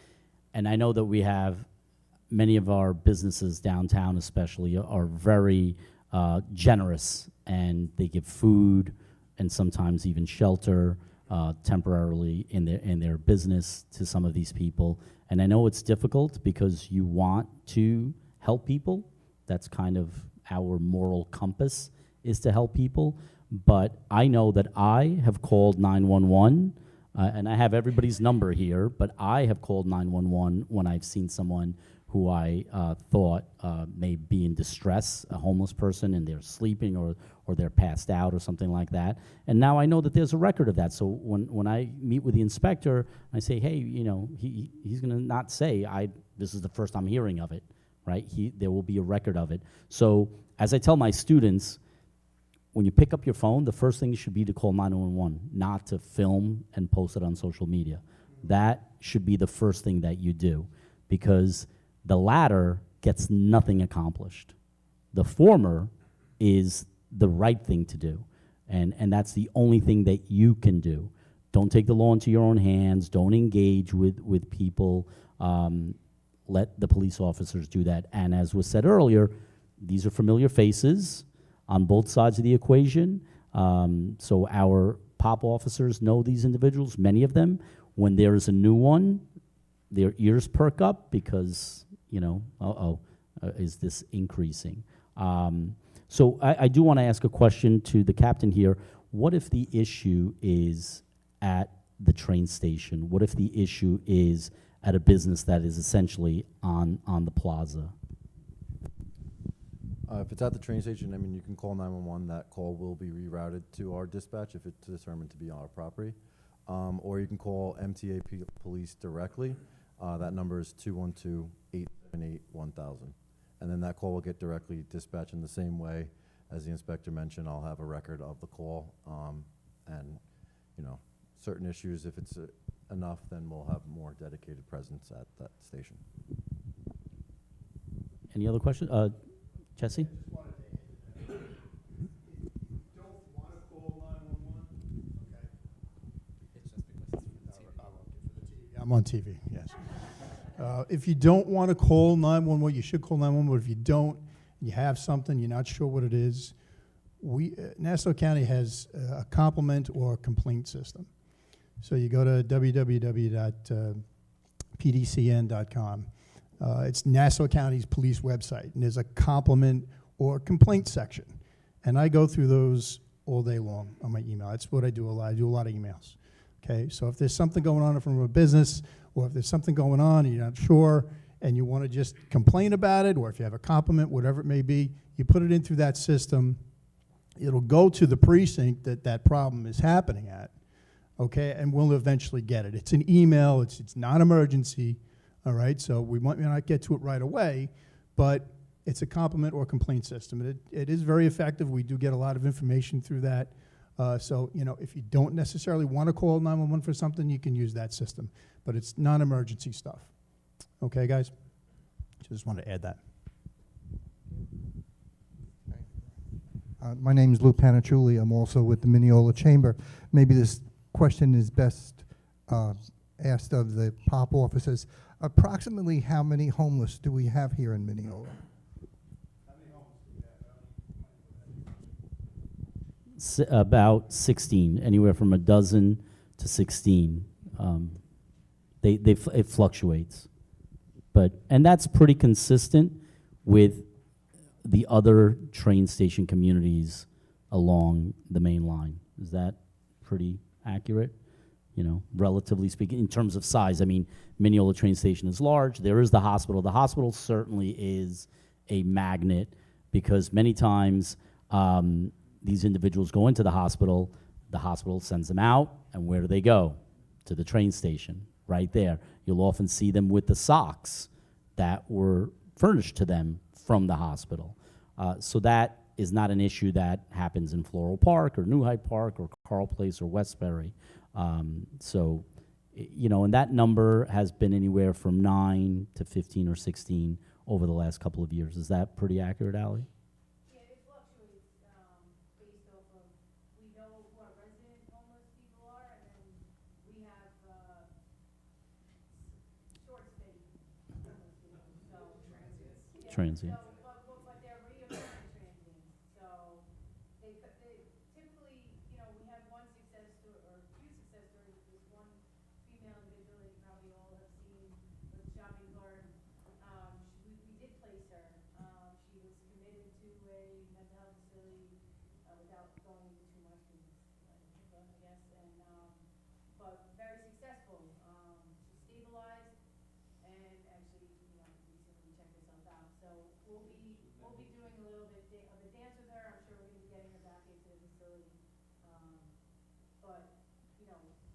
and I know that we have many of our businesses downtown especially are very generous, and they give food and sometimes even shelter temporarily in their business to some of these people. And I know it's difficult because you want to help people. That's kind of our moral compass, is to help people. But I know that I have called 911, and I have everybody's number here, but I have called 911 when I've seen someone who I thought may be in distress, a homeless person, and they're sleeping or they're passed out or something like that. And now I know that there's a record of that. So when I meet with the inspector, I say, hey, he's going to not say, this is the first I'm hearing of it, right? There will be a record of it. So as I tell my students, when you pick up your phone, the first thing should be to call 911, not to film and post it on social media. That should be the first thing that you do, because the latter gets nothing accomplished. The former is the right thing to do, and that's the only thing that you can do. Don't take the law into your own hands. Don't engage with people. Let the police officers do that. And as was said earlier, these are familiar faces on both sides of the equation. So our POP officers know these individuals, many of them. When there is a new one, their ears perk up because, is this increasing? So I do want to ask a question to the captain here. What if the issue is at the train station? What if the issue is at a business that is essentially on the plaza? If it's at the train station, you can call 911. That call will be rerouted to our dispatch if it's determined to be on our property. Or you can call MTA police directly. That number is 212-878-1000. And then that call will get directly dispatched in the same way as the inspector mentioned. I'll have a record of the call. And, certain issues, if it's enough, then we'll have more dedicated presence at that station. Any other questions? Jesse? I'm on TV, yes. If you don't want to call 911, you should call 911, but if you don't, you have something, you're not sure what it is, Nassau County has a complement or complaint system. So you go to www.pdcn.com. It's Nassau County's police website, and there's a compliment or complaint section. And I go through those all day long on my email. That's what I do a lot. I do a lot of emails. Okay, so if there's something going on from a business, or if there's something going on and you're not sure, and you want to just complain about it, or if you have a compliment, whatever it may be, you put it in through that system. It'll go to the precinct that problem is happening at, okay, and we'll eventually get it. It's an email. It's not emergency, all right? So we might not get to it right away, but it's a compliment or complaint system. It is very effective. We do get a lot of information through that. So, if you don't necessarily want to call 911 for something, you can use that system. But it's non-emergency stuff. Okay, guys? Just want to add that. My name is Lou Panachuli. I'm also with the Mineola Chamber. Maybe this question is best asked of the POP officers. Approximately how many homeless do we have here in Mineola? About 16, anywhere from a dozen to 16. It fluctuates, and that's pretty consistent with the other train station communities along the main line. Is that pretty accurate? relatively speaking, in terms of size. I mean, Mineola train station is large. There is the hospital. The hospital certainly is a magnet because many times these individuals go into the hospital sends them out, and where do they go? To the train station, right there. You'll often see them with the socks that were furnished to them from the hospital. So that is not an issue that happens in Floral Park or New Hyde Park or Carl Place or Westbury. And that number has been anywhere from 9 to 15 or 16 over the last couple of years. Is that pretty accurate, Ally? Yeah, it fluctuates based off of, we know who our resident homeless people are, and then we have short stay homeless people, so. Yeah, Transient. So, but they're reoccurring transients, so they typically, we have one success story, or two success stories, this one female individual that you probably all have seen with shopping cart. We did place her. She was committed to a mental health facility without going into too much, I guess, but very successful. She stabilized and actually, recently checked herself out. So we'll be doing a little bit of a dance with her. I'm sure we're going to be getting her back into the facility. But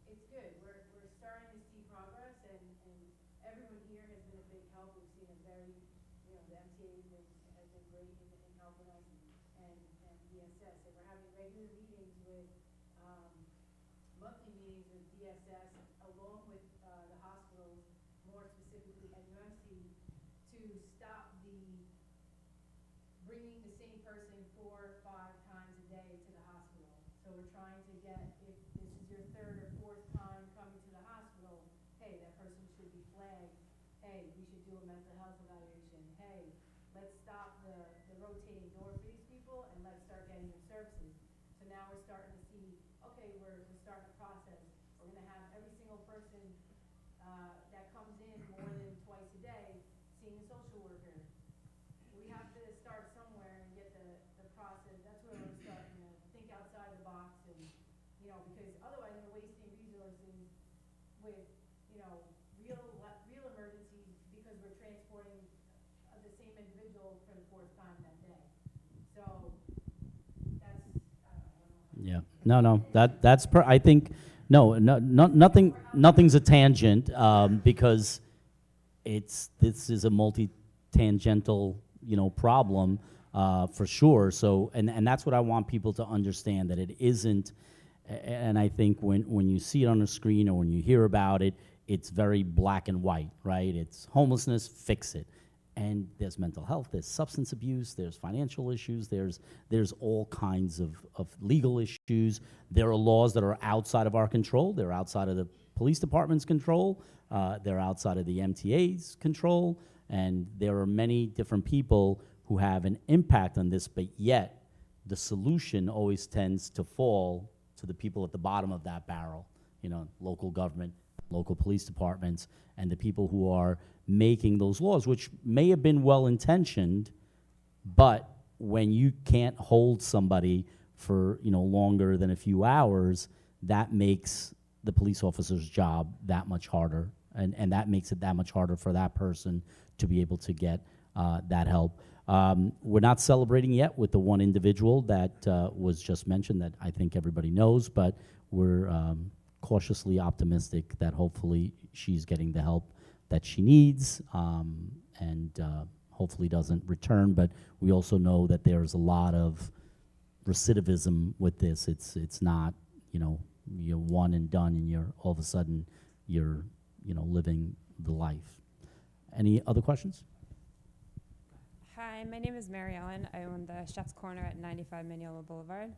it's good. We're starting to see progress, and everyone here has been a big help. We've seen a very, the MTA has been great in helping us, and DSS. And we're having regular meetings with, monthly meetings with DSS, along with the hospitals, more specifically at UMC, to stop bringing the same person 4 or 5 times a day to the hospital. So we're trying to get, if this is your 3rd or 4th time coming to the hospital, hey, that person should be flagged. Hey, we should do a mental health evaluation. Hey, let's stop the rotating door for these people, and let's start getting them services. So now we're starting to see, okay, we're starting the process. We're going to have every single person that comes in more than twice a day seeing a social worker. We have to start somewhere and get the process. That's where we're starting to think outside the box, and because otherwise we're wasting resources with real emergencies because we're transporting the same individual for the 4th time that day. So that's I don't know. Yeah. No. I think nothing's a tangent because this is a multi-tangential problem for sure. So and that's what I want people to understand, that it isn't. And I think when you see it on the screen or when you hear about it, it's very black and white, right? It's homelessness, fix it. And there's mental health, there's substance abuse, there's financial issues, there's all kinds of legal issues. There are laws that are outside of our control. They're outside of the police department's control. They're outside of the MTA's control. And there are many different people who have an impact on this, but yet the solution always tends to fall to the people at the bottom of that barrel, local government, local police departments, and the people who are making those laws, which may have been well-intentioned, but when you can't hold somebody for longer than a few hours, that makes the police officer's job that much harder, and that makes it that much harder for that person to be able to get that help. We're not celebrating yet with the one individual that was just mentioned that I think everybody knows, but we're cautiously optimistic that hopefully she's getting the help that she needs and hopefully doesn't return. But we also know that there's a lot of recidivism with this. It's not, you're one and done and you're all of a sudden you're, living the life. Any other questions? Hi, my name is Mary Ellen. I own the Chef's Corner at 95 Mineola Boulevard.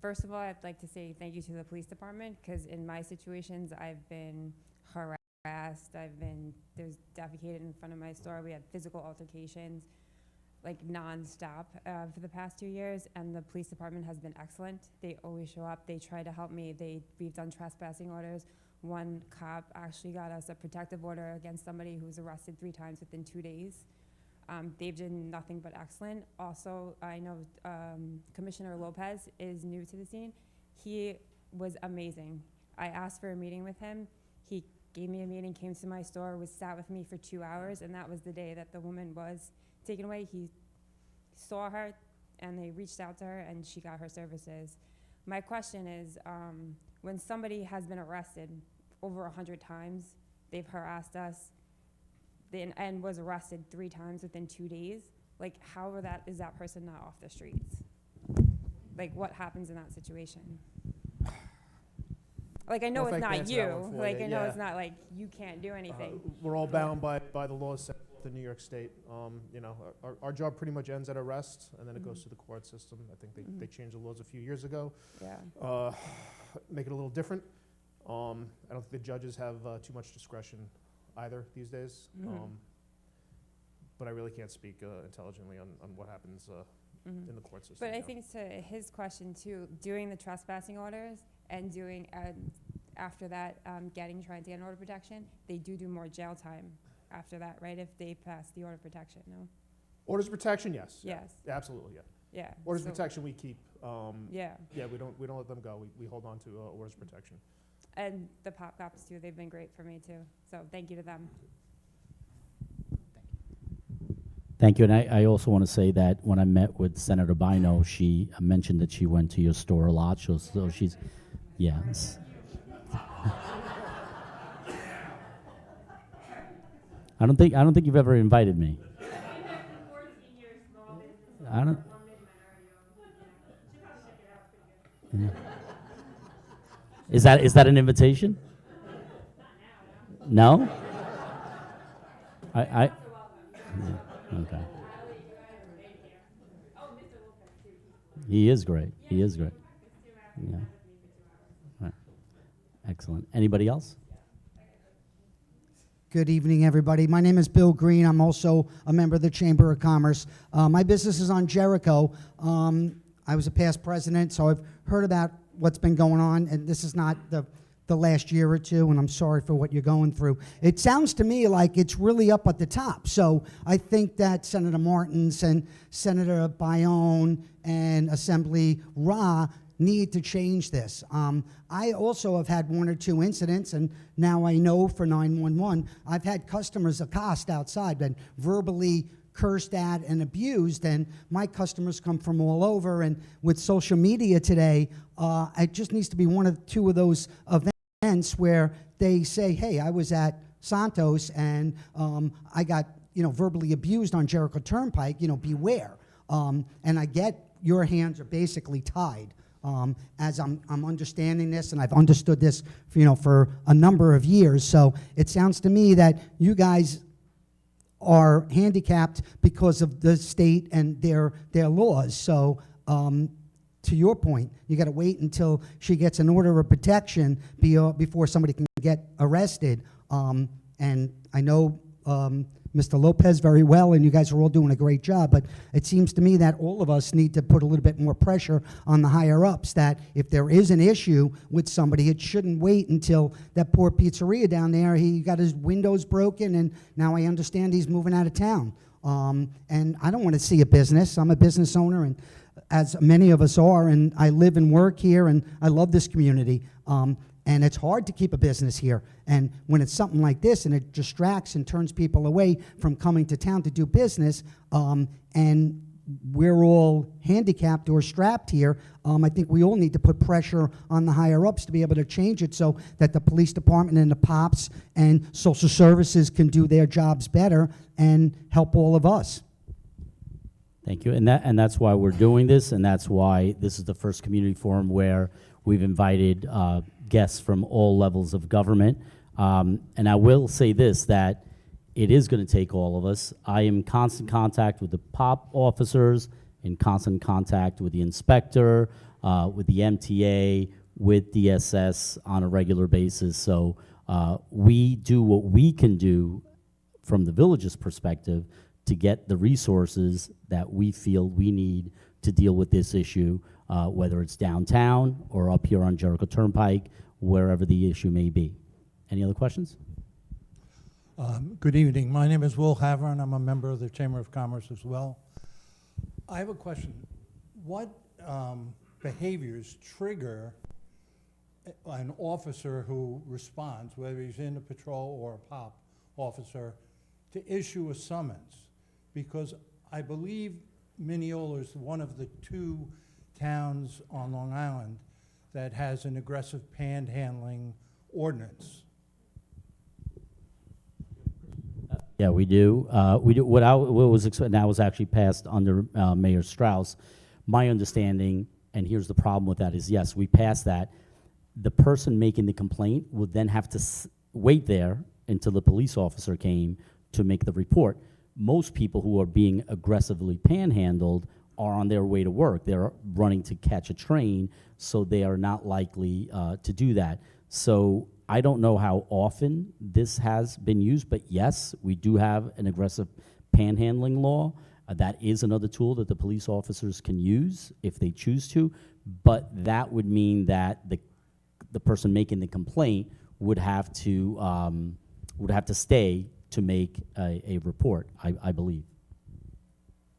First of all, I'd like to say thank you to the police department, because in my situations, I've been harassed. There's defecated in front of my store. We had physical altercations, like nonstop for the past 2 years, and the police department has been excellent. They always show up. They try to help me. We've done trespassing orders. One cop actually got us a protective order against somebody who was arrested 3 times within 2 days. They've done nothing but excellent. Also, I know Commissioner Lopez is new to the scene. He was amazing. I asked for a meeting with him. He gave me a meeting, came to my store, sat with me for 2 hours, and that was the day that the woman was taken away. He saw her, and they reached out to her, and she got her services. My question is, when somebody has been arrested over 100 times, they've harassed us, and was arrested 3 times within 2 days, like, how is that person not off the streets? Like, what happens in that situation? Like, I know Well, if it's I can not answer you. that one for Like, you, I know yeah. it's not like you can't do anything. We're all bound by the laws set forth in New York State. You know, our job pretty much ends at arrest, and then it goes to the court system. I think they changed the laws a few years ago. Yeah. Make it a little different. I don't think the judges have too much discretion either these days. But I really can't speak intelligently on what happens in the court system. But I yeah. think to his question too, doing the trespassing orders and doing, after that, trying to get an order of protection, they do more jail time after that, right? If they pass the order of protection, no? Orders of protection, yes. Yes. Yeah, absolutely, yeah. Yeah. Orders of so- protection we keep. Yeah. Yeah, we don't let them go. We hold on to orders of protection. And the pop cops too, they've been great for me too. So thank you to them. Thank you. And I also want to say that when I met with Senator Bino, she mentioned that she went to your store a lot. So she's, yes. I don't think you've ever invited me. I don't. Yeah. Is that an invitation? No. Yeah, okay. He is great. He is great. Yeah. Right. Excellent. Anybody else? Good evening, everybody. My name is Bill Green. I'm also a member of the Chamber of Commerce. My business is on Jericho. I was a past president, so I've heard about what's been going on, and this is not the last year or two, and I'm sorry for what you're going through. It sounds to me like it's really up at the top. So I think that Senator Martins and Senator Bayonne and Assembly Ra need to change this. I also have had 1 or 2 incidents, and now I know for 911, I've had customers accost outside and verbally cursed at and abused, and my customers come from all over, and with social media today, it just needs to be 1 or 2 of those events where they say, hey, I was at Santos and I got verbally abused on Jericho Turnpike, beware. And I get your hands are basically tied. As I'm understanding this, and I've understood this for a number of years, so it sounds to me that you guys are handicapped because of the state and their laws. So to your point, you got to wait until she gets an order of protection before somebody can get arrested. And I know Mr. Lopez very well, and you guys are all doing a great job, but it seems to me that all of us need to put a little bit more pressure on the higher-ups, that if there is an issue with somebody, it shouldn't wait until that poor pizzeria down there, he got his windows broken, and now I understand he's moving out of town. And I don't want to see a business. I'm a business owner, and as many of us are, and I live and work here, and I love this community. And it's hard to keep a business here. And when it's something like this and it distracts and turns people away from coming to town to do business, and we're all handicapped or strapped here, I think we all need to put pressure on the higher-ups to be able to change it so that the police department and the POPs and social services can do their jobs better and help all of us. Thank you. And that's why we're doing this, and that's why this is the first community forum where we've invited guests from all levels of government. And I will say this, that it is going to take all of us. I am in constant contact with the POP officers, in constant contact with the inspector, with the MTA, with DSS on a regular basis. So we do what we can do from the village's perspective to get the resources that we feel we need to deal with this issue, whether it's downtown or up here on Jericho Turnpike, wherever the issue may be. Any other questions? Good evening. My name is Will Havern. I'm a member of the Chamber of Commerce as well. I have a question. What behaviors trigger an officer who responds, whether he's in a patrol or a POP officer, to issue a summons. Because I believe Mineola is one of the 2 towns on Long Island that has an aggressive panhandling ordinance. Yeah, we do. We do. What was that was actually passed under Mayor Strauss. My understanding, and here's the problem with that, is yes, we passed that. The person making the complaint would then have to wait there until the police officer came to make the report. Most people who are being aggressively panhandled are on their way to work. They're running to catch a train, so they are not likely to do that. So I don't know how often this has been used, but yes, we do have an aggressive panhandling law. That is another tool that the police officers can use if they choose to, but that would mean that the person making the complaint would have to stay to make a report, I believe.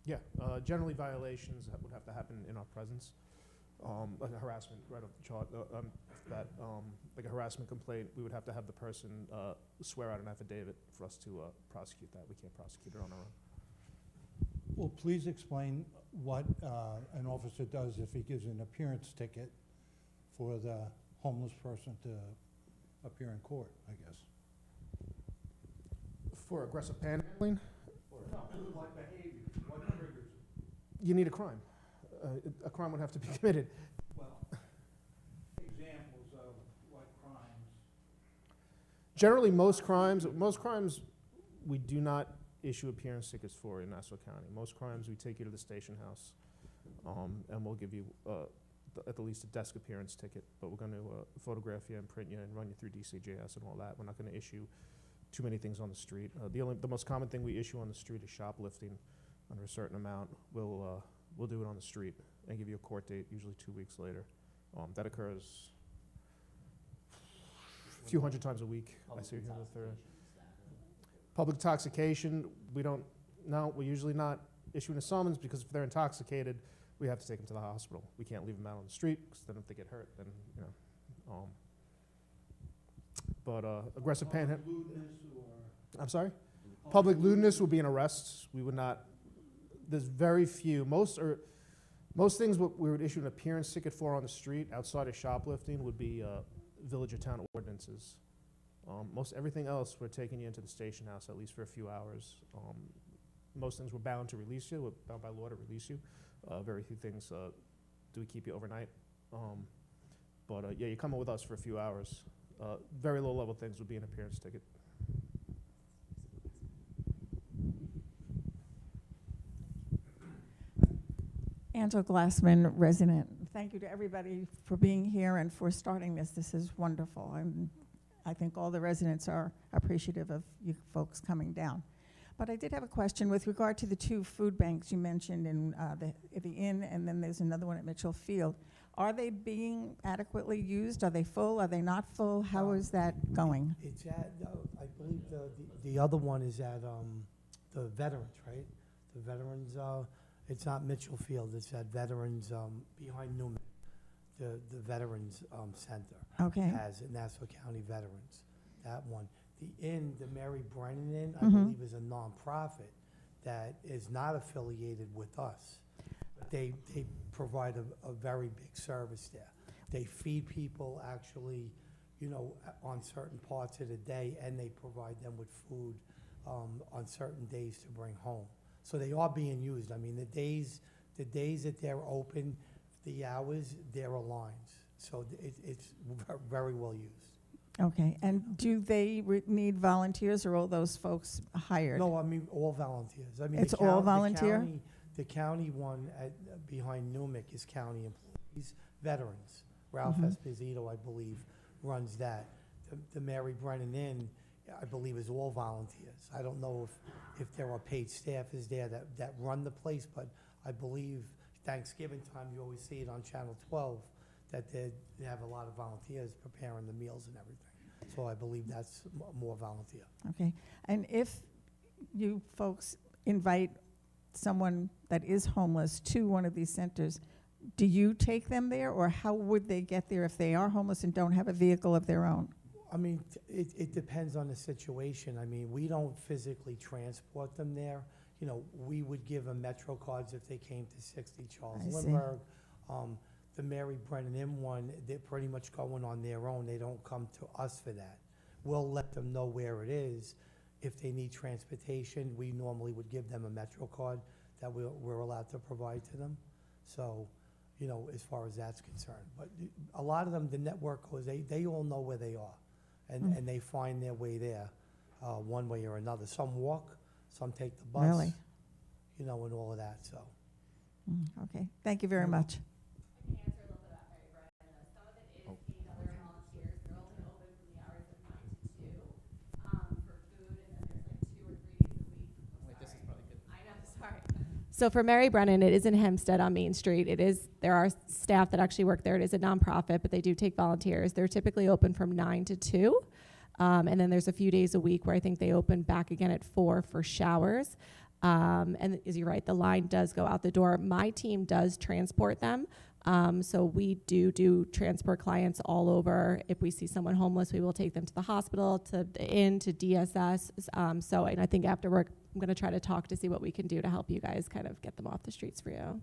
Yeah, generally violations that would have to happen in our presence. Like a harassment, right off the chart, like a harassment complaint, we would have to have the person swear out an affidavit for us to prosecute that. We can't prosecute it on our own. Well, please explain what an officer does if he gives an appearance ticket for the homeless person to appear in court, I guess. For aggressive panhandling, No, what behavior, what triggers it? you need a crime. A crime would have to be committed. Well, examples of what crimes. Generally, most crimes, we do not issue appearance tickets for in Nassau County. Most crimes, we take you to the station house, and we'll give you at the least a desk appearance ticket, but we're going to photograph you and print you and run you through DCJS and all that. We're not going to issue too many things on the street. The most common thing we issue on the street is shoplifting under a certain amount. We'll do it on the street and give you a court date, usually 2 weeks later. That occurs a few hundred times a week. I see here the third. Public intoxication, we're usually not issuing a summons because if they're intoxicated, we have to take them to the hospital. We can't leave them out on the street because then if they get hurt, then, you know. But aggressive panhandling. I'm sorry? Public lewdness would be an arrest. We would not, there's very few. Most things what we would issue an appearance ticket for on the street outside of shoplifting would be village or town ordinances. Most everything else, we're taking you into the station house at least for a few hours. Most things we're bound to release you. We're bound by law to release you. Very few things do we keep you overnight. But yeah, you're coming with us for a few hours. Very low level things would be an appearance ticket. Angela Glassman, resident. Thank you to everybody for being here and for starting this. This is wonderful. I think all the residents are appreciative of you folks coming down. But I did have a question with regard to the 2 food banks you mentioned in the inn, and then there's another one at Mitchell Field. Are they being adequately used? Are they full? Are they not full? How is that going? It's at, I believe the other one is at the Veterans, right? The Veterans, it's not Mitchell Field, it's at Veterans behind Newman. The Veterans Center Okay. has it, Nassau County Veterans, that one. The inn, the Mary Brennan Inn, I Mhm. believe is a nonprofit that is not affiliated with us. But they provide a very big service there. They feed people actually, you know, on certain parts of the day, and they provide them with food on certain days to bring home. So they are being used. I mean, the days that they're open, the hours, they're aligned. So it's very well used. Okay. And do they need volunteers, or all those folks hired? No, I mean, all volunteers. I mean, It's all volunteer? The county one behind Newmick is county employees, veterans. Ralph Mhm. Esposito, I believe, runs that. The Mary Brennan Inn, I believe, is all volunteers. I don't know if there are paid staffers there that run the place, but I believe Thanksgiving time, you always see it on Channel 12, that they have a lot of volunteers preparing the meals and everything. So I believe that's more volunteer. Okay. And if you folks invite someone that is homeless to one of these centers, do you take them there, or how would they get there if they are homeless and don't have a vehicle of their own? I mean, it depends on the situation. I mean, we don't physically transport them there. You know, we would give them Metro cards if they came to 60 Charles I see. Lindbergh. The Mary Brennan Inn one, they're pretty much going on their own. They don't come to us for that. We'll let them know where it is. If they need transportation, we normally would give them a Metro card that we're allowed to provide to them. So, you know, as far as that's concerned. But a lot of them, the network goes, they all know where they are. And they find their way there, one way or another. Some walk, some take the bus. Really? You know, and all of that, so. Okay, thank you very much. I can answer a little bit about Mary Brennan. Some of it is paid other volunteers. They're only open from the hours of 9 to 2 for food, and then there's like 2 or 3 days a week. Wait, this is probably good. I know, sorry. So for Mary Brennan, it is in Hempstead on Main Street. There are staff that actually work there. It is a nonprofit, but they do take volunteers. They're typically open from 9 to 2. And then there's a few days a week where I think they open back again at 4 for showers. And as you're right, the line does go out the door. My team does transport them. So we do transport clients all over. If we see someone homeless, we will take them to the hospital, to the inn, to DSS. And I think after work, I'm going to try to talk to see what we can do to help you guys kind of get them off the streets for you.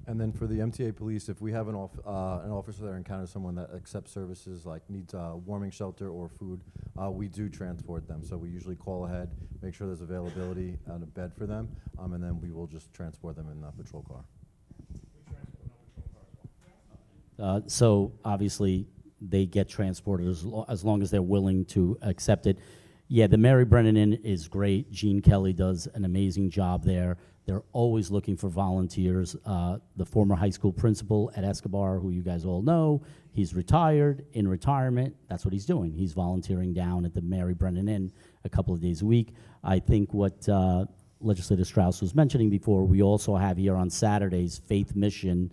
And then for the MTA police, if we have an officer that encounters someone that accepts services, like needs a warming shelter or food, we do transport them. So we usually call ahead, make sure there's availability on a bed for them, and then we will just transport them in a patrol car. So obviously, they get transported as long as they're willing to accept it. Yeah, the Mary Brennan Inn is great. Gene Kelly does an amazing job there. They're always looking for volunteers. The former high school principal at Escobar, who you guys all know, he's retired, in retirement. That's what he's doing. He's volunteering down at the Mary Brennan Inn a couple of days a week. I think what Legislator Strauss was mentioning before, we also have here on Saturdays Faith Mission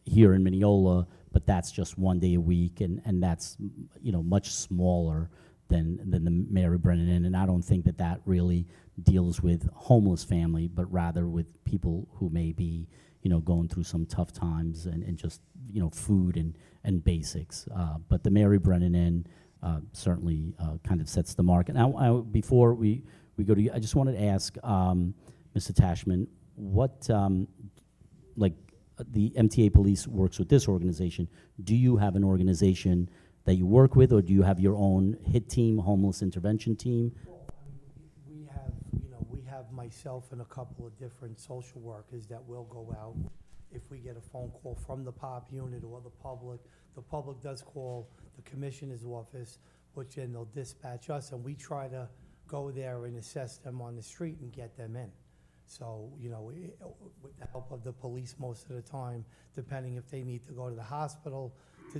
here in Mineola, but that's just 1 day a week, and that's much smaller than the Mary Brennan Inn, and I don't think that really deals with homeless family, but rather with people who may be, going through some tough times and just, food and basics. But the Mary Brennan Inn certainly kind of sets the mark. Now, before we go to you, I just wanted to ask Mr. Tashman, what, the MTA Police works with this organization. Do you have an organization that you work with, or do you have your own HIT team, homeless intervention team? We have myself and a couple of different social workers that will go out. If we get a phone call from the POP unit or the public does call the commissioner's office, which then they'll dispatch us, and we try to go there and assess them on the street and get them in. So, with the help of the police most of the time, depending if they need to go to the hospital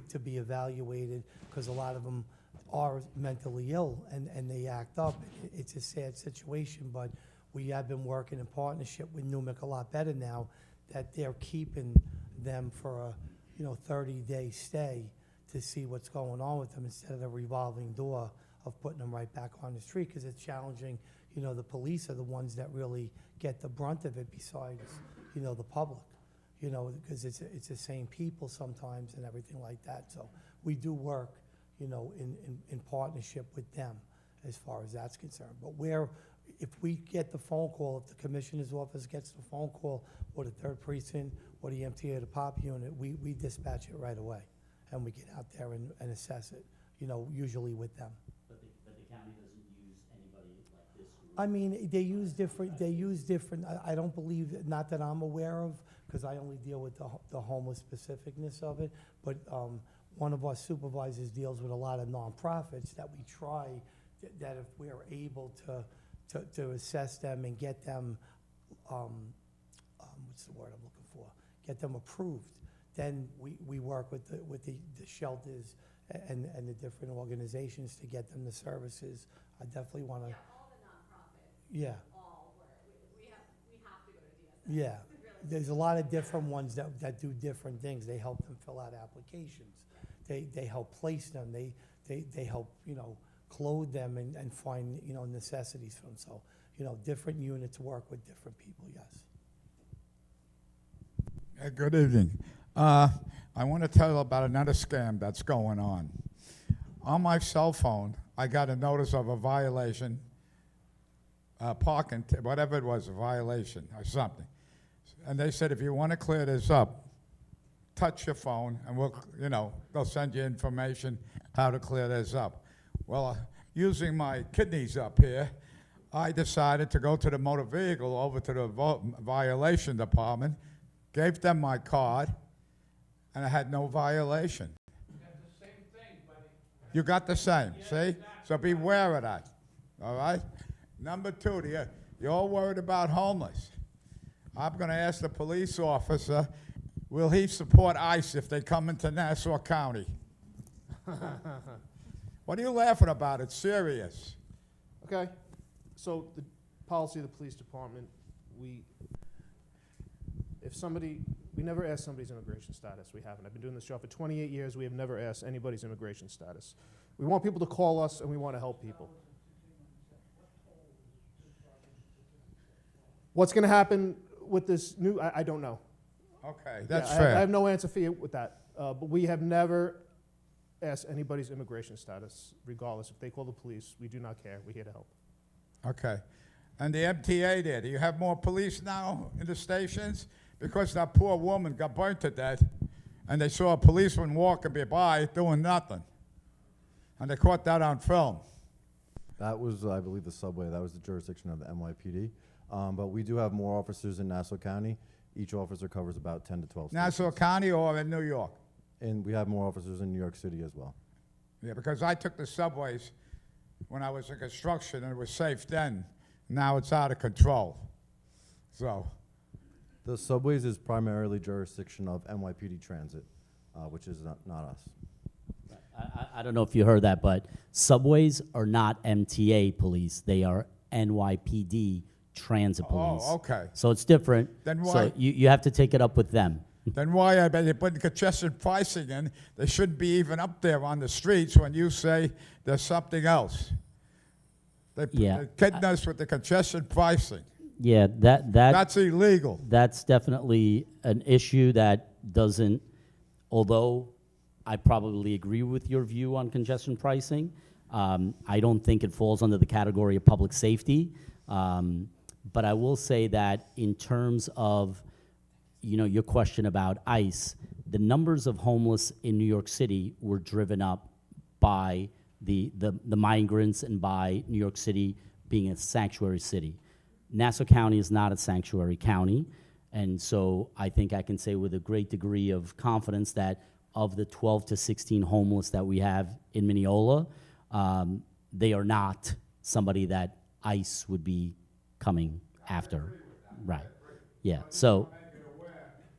to be evaluated, because a lot of them are mentally ill and they act up. It's a sad situation, but we have been working in partnership with NUMIC a lot better now, that they're keeping them for a 30-day stay to see what's going on with them, instead of the revolving door of putting them right back on the street, because it's challenging. The police are the ones that really get the brunt of it, besides the public, because it's the same people sometimes and everything like that. So we do work in partnership with them as far as that's concerned. But if we get the phone call, if the commissioner's office gets the phone call, or the 3rd Precinct, or the MTA or the POP unit, we dispatch it right away, and we get out there and assess it, usually with them. But the county doesn't use anybody like this? I mean, they use different, I don't believe, not that I'm aware of, because I only deal with the homeless specificness of it, but one of our supervisors deals with a lot of nonprofits that we try, that if we are able to assess them and get them, what's the word I'm looking for? Get them approved. Then we work with the shelters and the different organizations to get them the services. I definitely want to. Yeah, all the nonprofits. Yeah. All work. We have to go to DSS. Yeah. There's a lot of different ones that do different things. They help them fill out applications. They help place them. They help, clothe them and find, necessities for them. So, different units work with different people, yes. Good evening. I want to tell you about another scam that's going on. On my cell phone, I got a notice of a violation, parking, whatever it was, a violation or something. And they said, if you want to clear this up, touch your phone and they'll send you information how to clear this up. Well, using my kidneys up here, I decided to go to the motor vehicle over to the violation department, gave them my card, and I had no violation. You got the same thing, buddy. You got the same, see? So beware of that, all right? Number two, you're all worried about homeless. I'm going to ask the police officer, will he support ICE if they come into Nassau County? What are you laughing about? It's serious. Okay, so the policy of the police department, we never ask somebody's immigration status. We haven't. I've been doing this job for 28 years. We have never asked anybody's immigration status. We want people to call us, and we want to help people. What's going to happen with this new, I don't know. Okay, that's I fair. have no answer for you with that. But we have never asked anybody's immigration status, regardless. If they call the police, we do not care. We're here to help. Okay. And the MTA there, do you have more police now in the stations? Because that poor woman got burnt to death, and they saw a policeman walking by doing nothing. And they caught that on film. That was, I believe, the subway. That was the jurisdiction of the NYPD. But we do have more officers in Nassau County. Each officer covers about 10 to 12 Nassau stations. County or in New York? And we have more officers in New York City as well. Yeah, because I took the subways when I was in construction, and it was safe then. Now it's out of control. So, The subways is primarily jurisdiction of NYPD Transit, which is not us. I don't know if you heard that, but subways are not MTA police. They are NYPD transit police. oh, okay. So it's different. Then So why- you have to take it up with them. Then why are they putting congestion pricing in? They shouldn't be even up there on the streets when you say there's something else. They're kidding us with the congestion pricing. Yeah, That's illegal. That's definitely an issue that doesn't, although I probably agree with your view on congestion pricing, I don't think it falls under the category of public safety. But I will say that in terms of, your question about ICE, the numbers of homeless in New York City were driven up by the migrants and by New York City being a sanctuary city. Nassau County is not a sanctuary county, and so I think I can say with a great degree of confidence that of the 12 to 16 homeless that we have in Mineola, they are not somebody that ICE would be coming after. Right. Yeah. So.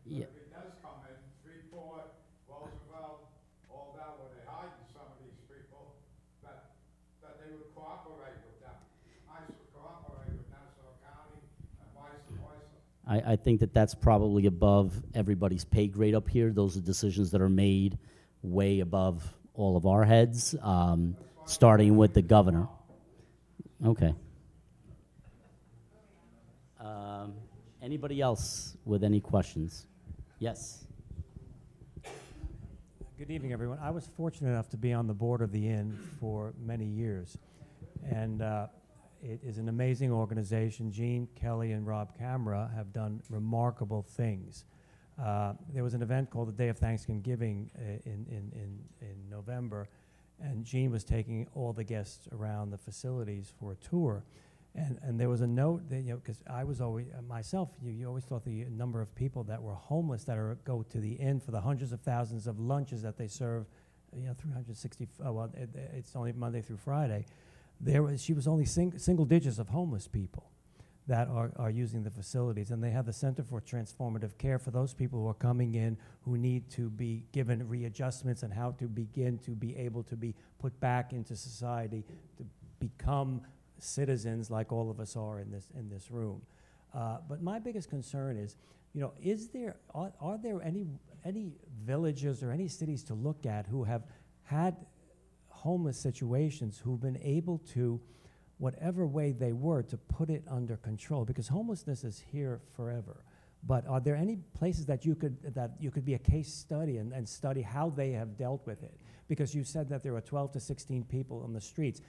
Yeah. If it does come in, Freeport, Roosevelt, all that, where they hide some of these people, that they would cooperate with them. ICE would cooperate with Nassau County and vice versa. I think that that's probably above everybody's pay grade up here. Those are decisions that are made way above all of our heads, starting with the governor. Okay. Anybody else with any questions? Yes. Good evening, everyone. I was fortunate enough to be on the board of the Inn for many years, and it is an amazing organization. Gene Kelly and Rob Camera have done remarkable things. There was an event called the Day of Thanksgiving in November, and Gene was taking all the guests around the facilities for a tour. And there was a note that, because I was always, myself, you always thought the number of people that were homeless that go to the inn for the hundreds of thousands of lunches that they serve, 360, it's only Monday through Friday. She was only single digits of homeless people that are using the facilities. And they have the Center for Transformative Care for those people who are coming in who need to be given readjustments and how to begin to be able to be put back into society, to become citizens like all of us are in this room. But my biggest concern is, are there any villages or any cities to look at who have had homeless situations who've been able to whatever way they were, to put it under control, because homelessness is here forever. But are there any places that you could be a case study and study how they have dealt with it? Because you said that there are 12 to 16 people on the streets.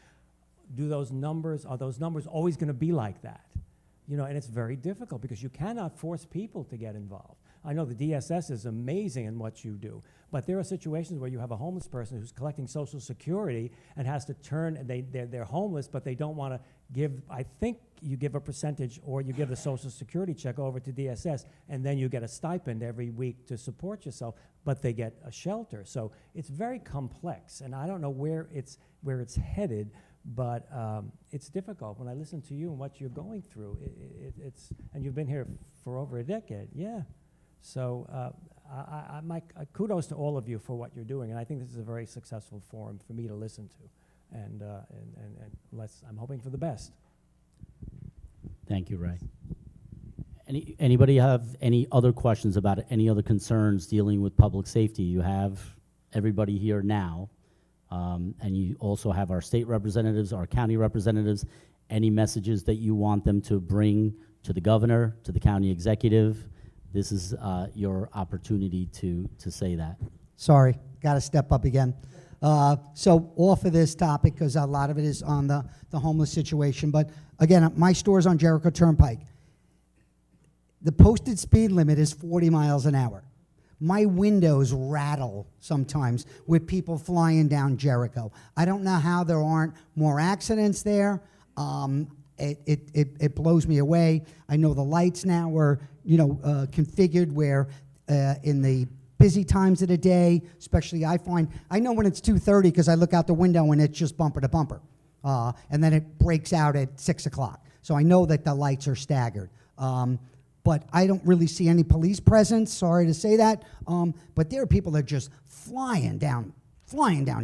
Are those numbers always going to be like that? You know, and it's very difficult because you cannot force people to get involved. I know the DSS is amazing in what you do, but there are situations where you have a homeless person who's collecting Social Security and has to turn, they're homeless, but they don't want to give, I think you give a percentage or you give the Social Security check over to DSS, and then you get a stipend every week to support yourself, but they get a shelter. So it's very complex, and I don't know where it's headed, but it's difficult. When I listen to you and what you're going through, it's, and you've been here for over a decade, yeah. So my kudos to all of you for what you're doing, and I think this is a very successful forum for me to listen to, and I'm hoping for the best. Thank you, Ray. Anybody have any other questions about it, any other concerns dealing with public safety? You have everybody here now, and you also have our state representatives, our county representatives. Any messages that you want them to bring to the governor, to the county executive? This is your opportunity to say that. Sorry, got to step up again. So off of this topic, because a lot of it is on the homeless situation, but again, my store's on Jericho Turnpike. The posted speed limit is 40 miles an hour. My windows rattle sometimes with people flying down Jericho. I don't know how there aren't more accidents there. It blows me away. I know the lights now are, configured where in the busy times of the day, especially I know when it's 2:30 because I look out the window and it's just bumper to bumper. And then it breaks out at 6 o'clock. So I know that the lights are staggered. But I don't really see any police presence, sorry to say that. But there are people that are just flying down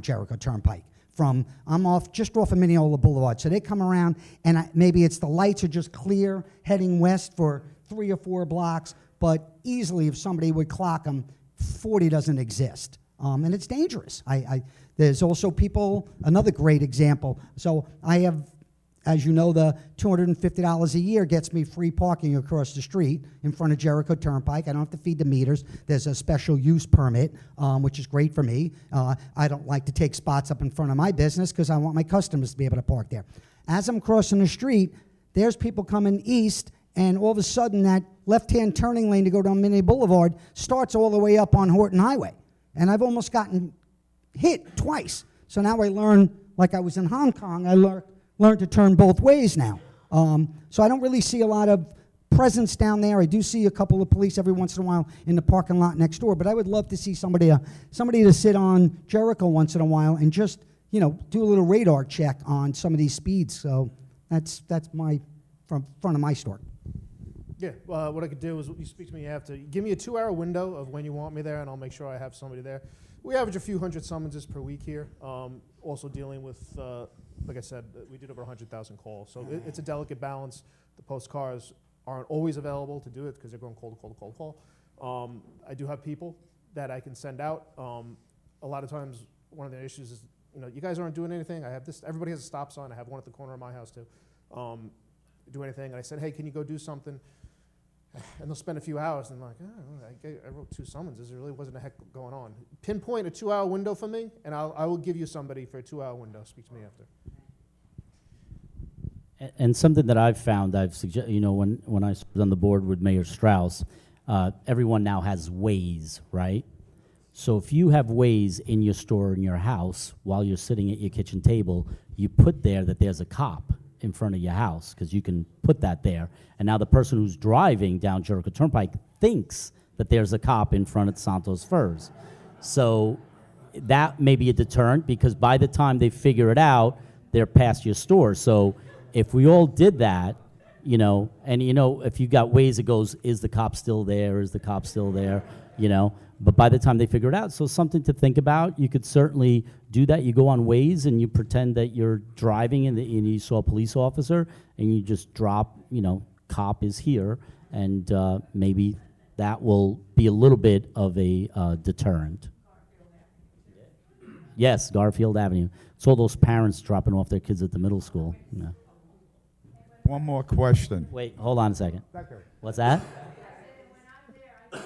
Jericho Turnpike. I'm just off of Mineola Boulevard. So they come around, and maybe it's the lights are just clear heading west for 3 or 4 blocks, but easily if somebody would clock them, 40 doesn't exist. And it's dangerous. There's also people, another great example. So I have, as you know, the $250 a year gets me free parking across the street in front of Jericho Turnpike. I don't have to feed the meters. There's a special use permit, which is great for me. I don't like to take spots up in front of my business because I want my customers to be able to park there. As I'm crossing the street, there's people coming east, and all of a sudden that left-hand turning lane to go down Mineola Boulevard starts all the way up on Horton Highway. And I've almost gotten hit twice. So now I learn, like I was in Hong Kong, I learned to turn both ways now. So I don't really see a lot of presence down there. I do see a couple of police every once in a while in the parking lot next door, but I would love to see somebody to sit on Jericho once in a while and just, do a little radar check on some of these speeds. So that's from front of my store. Yeah, what I could do is you speak to me after. Give me a 2-hour window of when you want me there, and I'll make sure I have somebody there. We average a few hundred summonses per week here. Also dealing with, like I said, we did over 100,000 calls. So it's a delicate balance. The post cars aren't always available to do it because they're going call to call. I do have people that I can send out. A lot of times, one of the issues is, you guys aren't doing anything. I have this. Everybody has a stop sign. I have one at the corner of my house too. Do anything, and I said, hey, can you go do something? And they'll spend a few hours, and like, I wrote 2 summonses. There really wasn't a heck going on. Pinpoint a 2-hour window for me, and I will give you somebody for a 2-hour window. Speak to me after. And something that I've found, when I was on the board with Mayor Strauss, everyone now has Waze, right? So if you have Waze in your store, in your house, while you're sitting at your kitchen table, you put there that there's a cop in front of your house, because you can put that there. And now the person who's driving down Jericho Turnpike thinks that there's a cop in front of Santos Firs. So that may be a deterrent, because by the time they figure it out, they're past your store. So if we all did that, and if you got Waze, it goes, is the cop still there? Is the cop still there? But by the time they figure it out, so something to think about. You could certainly do that. You go on Waze and you pretend that you're driving and you saw a police officer, and you just drop, cop is here, and maybe that will be a little bit of a deterrent. Yes, Garfield Avenue. It's all those parents dropping off their kids at the middle school. Yeah. One more question. Wait, hold on a second. Back there. What's that? When I'm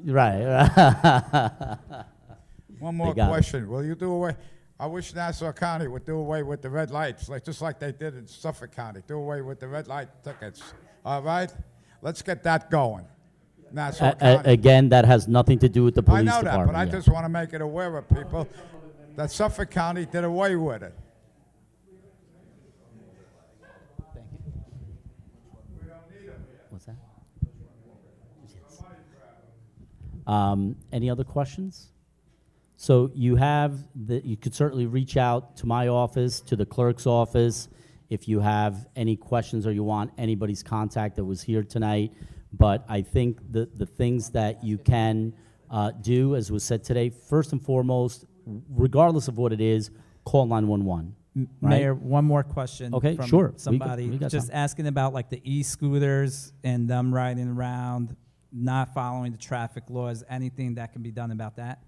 there, I Right. One more got it. question. Will you do away? I wish Nassau County would do away with the red lights, just like they did in Suffolk County. Do away with the red light tickets. All right? Let's get that going. Nassau County. Again, that has nothing to do with the police I know department. that, but I yeah. just want to make it aware of people that Suffolk County did away with it. What's that? Any other questions? So you you could certainly reach out to my office, to the clerk's office, if you have any questions or you want anybody's contact that was here tonight. But I think the things that you can do, as was said today, first and foremost, regardless of what it is, call 911. Right? Mayor, one more question. Okay, from sure. Somebody We got just time. asking about like the e-scooters and them riding around, not following the traffic laws. Anything that can be done about that?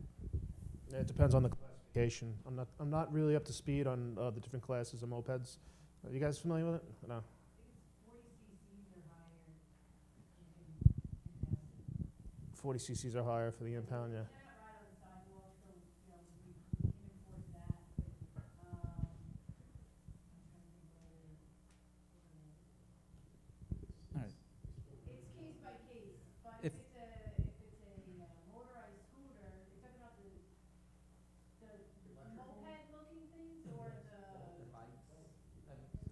It depends on the classification. I'm not really up to speed on the different classes of mopeds. Are you guys familiar with it? No. 40 cc's or higher for the impound, yeah. It's case by case, but If- if it's a motorized scooter, you're talking about the moped looking things or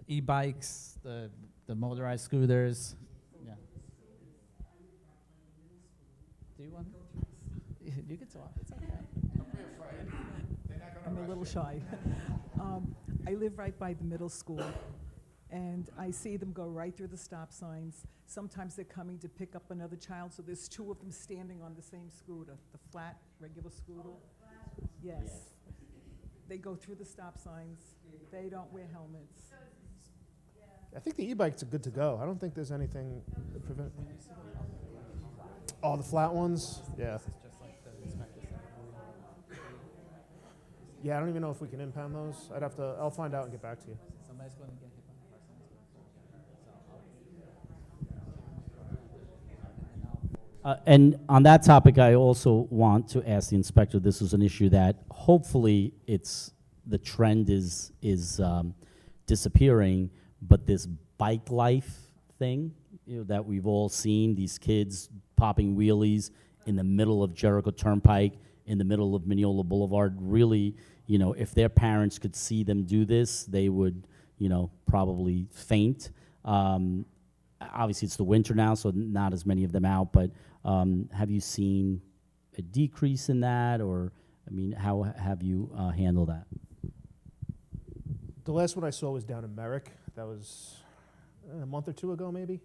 the? E-bikes, the motorized scooters. Yeah. Do you want? You can talk. It's okay. I'm a little shy. I live right by the middle school, and I see them go right through the stop signs. Sometimes they're coming to pick up another child, so there's two of them standing on the same scooter, the flat, regular scooter. Yes. They go through the stop signs. They don't wear helmets. I think the e-bikes are good to go. I don't think there's anything that prevent. Oh, the flat ones? Yeah. Yeah, I don't even know if we can impound those. I'll find out and get back to you. Somebody's going to get hit by And on that topic, I also want to ask the inspector, this is an issue that hopefully the trend is disappearing, but this bike life thing that we've all seen, these kids popping wheelies in the middle of Jericho Turnpike, in the middle of Mineola Boulevard, really, if their parents could see them do this, they would, probably faint. Obviously, it's the winter now, so not as many of them out, but have you seen a decrease in that, or, how have you handled that? The last one I saw was down in Merrick. That was a month or two ago, maybe.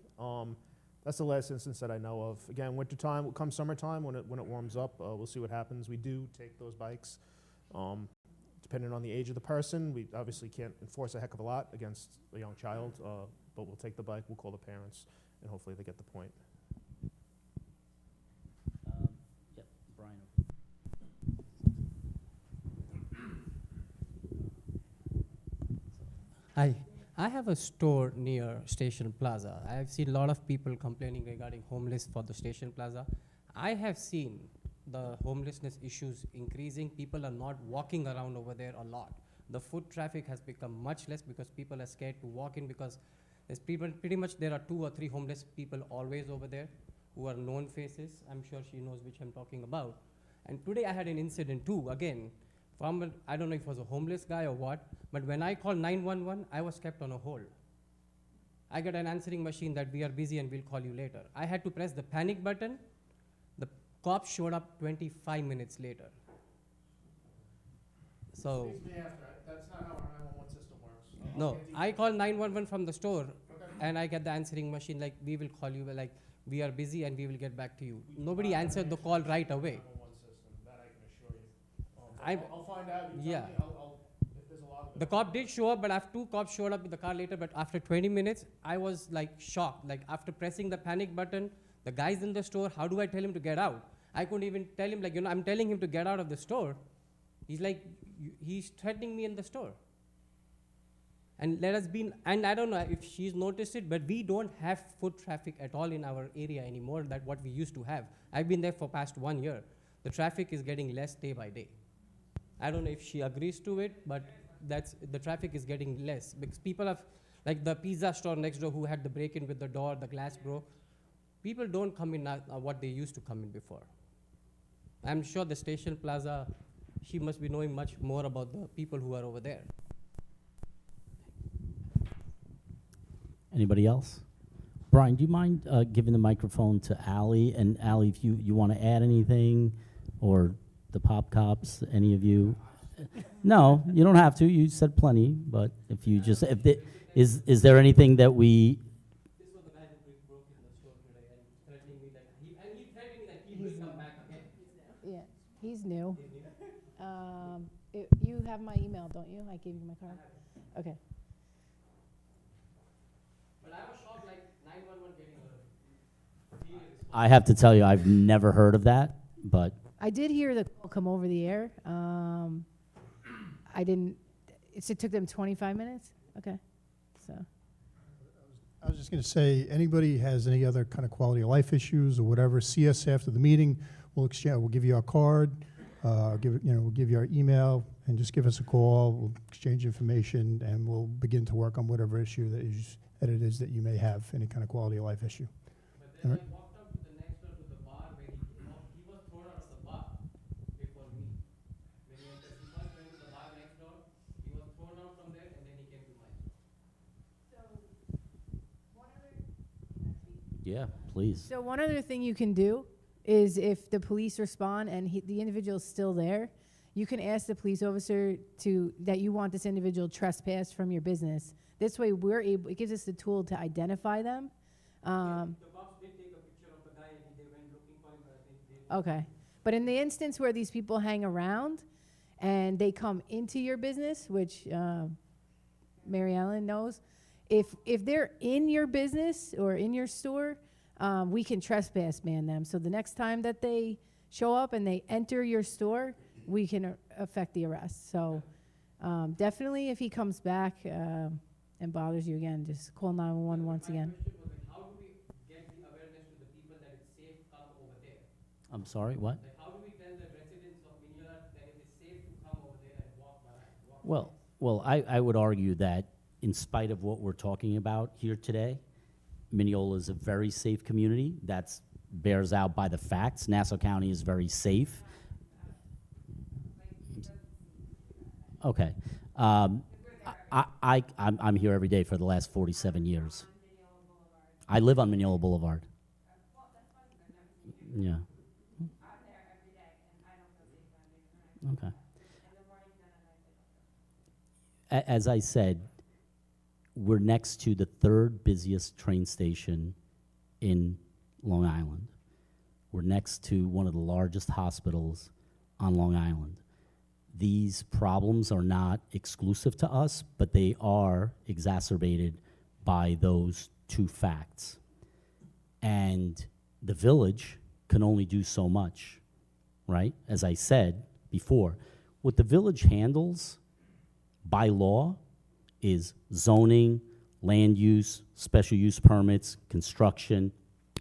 That's the last instance that I know of. Again, wintertime, come summertime, when it warms up, we'll see what happens. We do take those bikes. Depending on the age of the person, we obviously can't enforce a heck of a lot against a young child, but we'll take the bike, we'll call the parents, and hopefully they get the point. Yeah, Brian. Hi, I have a store near Station Plaza. I have seen a lot of people complaining regarding homeless for the Station Plaza. I have seen the homelessness issues increasing. People are not walking around over there a lot. The foot traffic has become much less because people are scared to walk in because there's people, pretty much there are 2 or 3 homeless people always over there who are known faces. I'm sure she knows which I'm talking about. And today I had an incident too, again, from I don't know if it was a homeless guy or what, but when I called 911, I was kept on a hold. I got an answering machine that we are busy and we'll call you later. I had to press the panic button. The cops showed up 25 minutes later. So, That's not how our 911 system works. no, I called 911 from the store and I get the answering machine like, we will call you, like, we are busy and we will get back to you. Nobody answered the call right away. I'll find out. You tell Yeah. me, if there's a lot of The cop did show up, but after 2 cops showed up with the car later, but after 20 minutes, I was like shocked. Like after pressing the panic button, the guy's in the store, how do I tell him to get out? I couldn't even tell him, like, I'm telling him to get out of the store. He's like, he's threatening me in the store. And let us be, and I don't know if she's noticed it, but we don't have foot traffic at all in our area anymore than what we used to have. I've been there for past 1 year. The traffic is getting less day by day. I don't know if she agrees to it, but the traffic is getting less because people have, like the pizza store next door who had the break-in with the door, the glass broke. People don't come in what they used to come in before. I'm sure the Station Plaza, she must be knowing much more about the people who are over there. Anybody else? Brian, do you mind giving the microphone to Ally? And Ally, if you want to add anything, or the Pop Cops, any of you? No, you don't have to. You said plenty, but if you just, is there anything that we? This was the guy who broke in the store today and threatening me that he threatened me that he will come back again. Yeah, he's new. You have my email, don't you? I gave you my card. Okay. But I was shocked, like 911 getting a I have to tell you, I've never heard of that, but I did hear the call come over the air. I didn't. It took them 25 minutes. Okay, so. I was just going to say, anybody has any other kind of quality of life issues or whatever, see us after the meeting. We'll give you our card, we'll give you our email, and just give us a call. We'll exchange information, and we'll begin to work on whatever issue that it is that you may have, any kind of quality of life issue. But then All right. I walked up to the next door to the bar where he was thrown out of the bar before me. When he was going to the bar next door, he was thrown out from there and then he came to my store. yeah, please. So one other thing you can do is if the police respond and the individual is still there, you can ask the police officer that you want this individual trespassed from your business. This way it gives us the tool to identify them. The cops did take a picture of the guy and they went looking for him, but I think they Okay. But in the instance where these people hang around and they come into your business, which Mary Ellen knows, if they're in your business or in your store, we can trespass ban them. So the next time that they show up and they enter your store, we can affect the arrest. So definitely if he comes back and bothers you again, just call 911 once again. how do we get the awareness to the people that it's safe to come over there? I'm sorry, what? Like how do we tell the residents of Mineola that it is safe to come over there and walk by? Well, I would argue that in spite of what we're talking about here today, Mineola is a very safe community. That bears out by the facts. Nassau County is very safe. Okay. I'm here every day for the last 47 years. I live on Mineola Boulevard. Yeah. Okay. As I said, we're next to the third busiest train station in Long Island. We're next to one of the largest hospitals on Long Island. These problems are not exclusive to us, but they are exacerbated by those two facts. And the village can only do so much, right? As I said before, what the village handles by law is zoning, land use, special use permits, construction.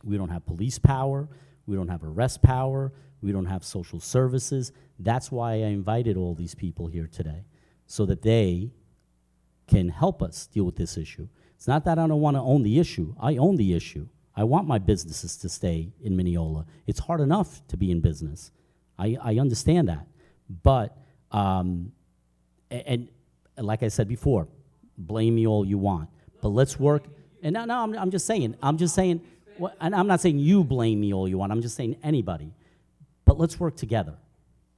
We don't have police power. We don't have arrest power. We don't have social services. That's why I invited all these people here today, so that they can help us deal with this issue. It's not that I don't want to own the issue. I own the issue. I want my businesses to stay in Mineola. It's hard enough to be in business. I understand that. But, and like I said before, blame me all you want. But let's work. And no, I'm just saying, and I'm not saying you blame me all you want. I'm just saying anybody. But let's work together,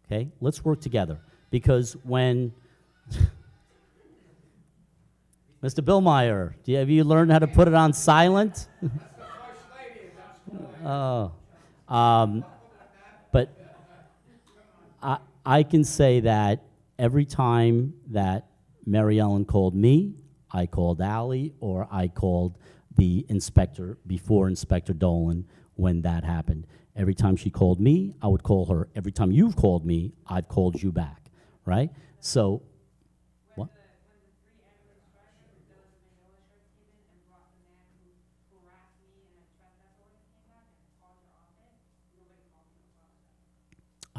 okay? Let's work together. Because when, Mr. Billmeyer, have you learned how to put it on silent? Oh, but I can say that every time that Mary Ellen called me, I called Ally, or I called the inspector before Inspector Dolan when that happened. Every time she called me, I would call her. Every time you've called me, I've called you back, right? So, what?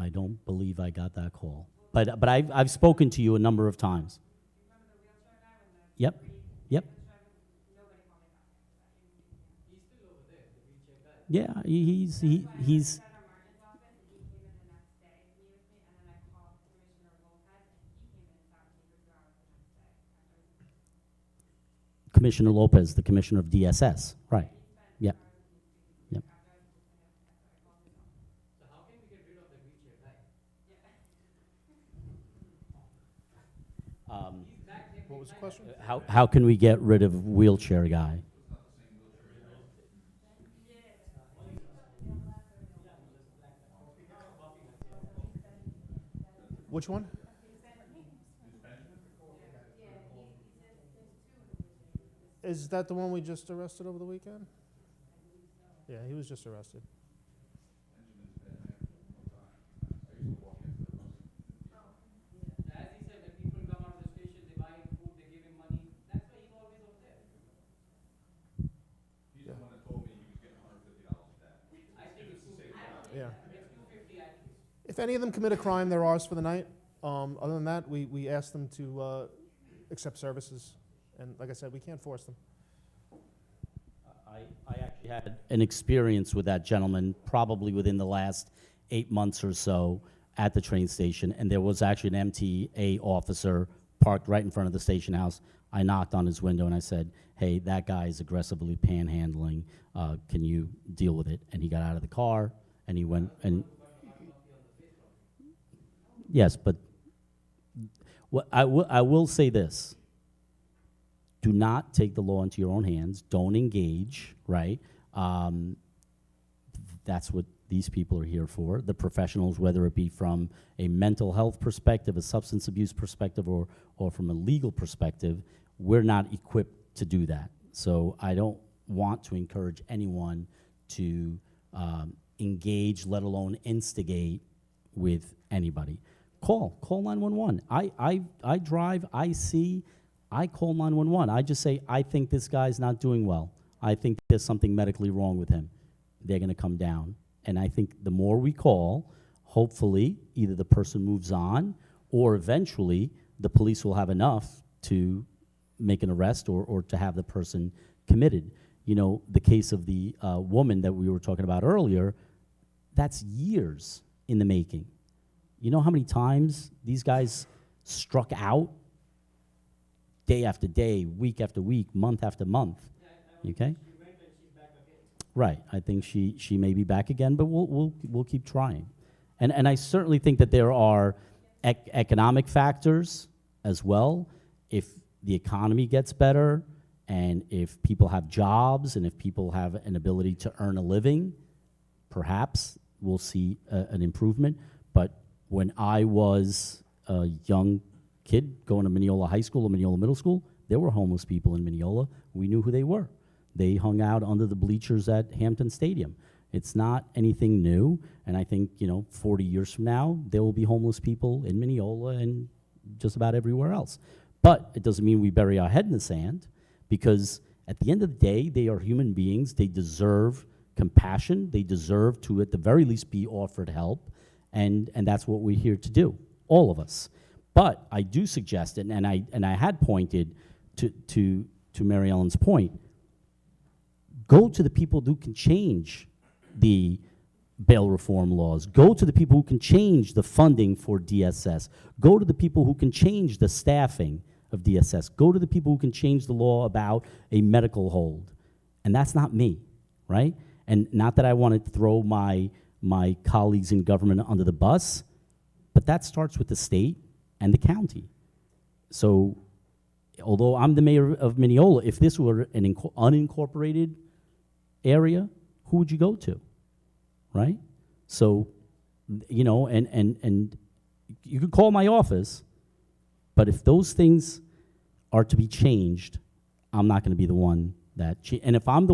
I don't believe I got that call. But I've spoken to you a number of times. Yep, yep. Yeah, he's. Commissioner Lopez, the commissioner of DSS, right? Yep. Yep. What was the question? How can we get rid of wheelchair guy? Which one? Is that the one we just arrested over the weekend? Yeah, he was just arrested. Yeah. If any of them commit a crime, they're ours for the night. Other than that, we ask them to accept services. And like I said, we can't force them. I actually had an experience with that gentleman probably within the last 8 months or so at the train station, and there was actually an MTA officer parked right in front of the station house. I knocked on his window and I said, hey, that guy is aggressively panhandling. Can you deal with it? And he got out of the car and he went and... Yes, but what I will say this. Do not take the law into your own hands. Don't engage, right? That's what these people are here for. The professionals, whether it be from a mental health perspective, a substance abuse perspective, or from a legal perspective, we're not equipped to do that. So I don't want to encourage anyone to engage, let alone instigate with anybody. Call 911. I drive, I see, I call 911. I just say, I think this guy's not doing well. I think there's something medically wrong with him. They're going to come down. And I think the more we call, hopefully, either the person moves on or eventually the police will have enough to make an arrest or to have the person committed. You know, the case of the woman that we were talking about earlier, that's years in the making. You know how many times these guys struck out? Day after day, week after week, month after month. Okay? Right. I think she may be back again, but we'll keep trying. And I certainly think that there are economic factors as well. If the economy gets better, and if people have jobs, and if people have an ability to earn a living, perhaps we'll see an improvement. But when I was a young kid going to Mineola High School or Mineola Middle School, there were homeless people in Mineola. We knew who they were. They hung out under the bleachers at Hampton Stadium. It's not anything new, and I think, 40 years from now, there will be homeless people in Mineola and just about everywhere else. But it doesn't mean we bury our head in the sand, because at the end of the day, they are human beings. They deserve compassion. They deserve to, at the very least, be offered help, and that's what we're here to do, all of us. But I do suggest, and I had pointed to Mary Ellen's point, go to the people who can change the bail reform laws. Go to the people who can change the funding for DSS. Go to the people who can change the staffing of DSS. Go to the people who can change the law about a medical hold. And that's not me, right? And not that I want to throw my colleagues in government under the bus, but that starts with the state and the county. So although I'm the mayor of Mineola, if this were an unincorporated area, who would you go to, right? So, and you could call my office, but if those things are to be changed, I'm not going to be the one that, and if I'm the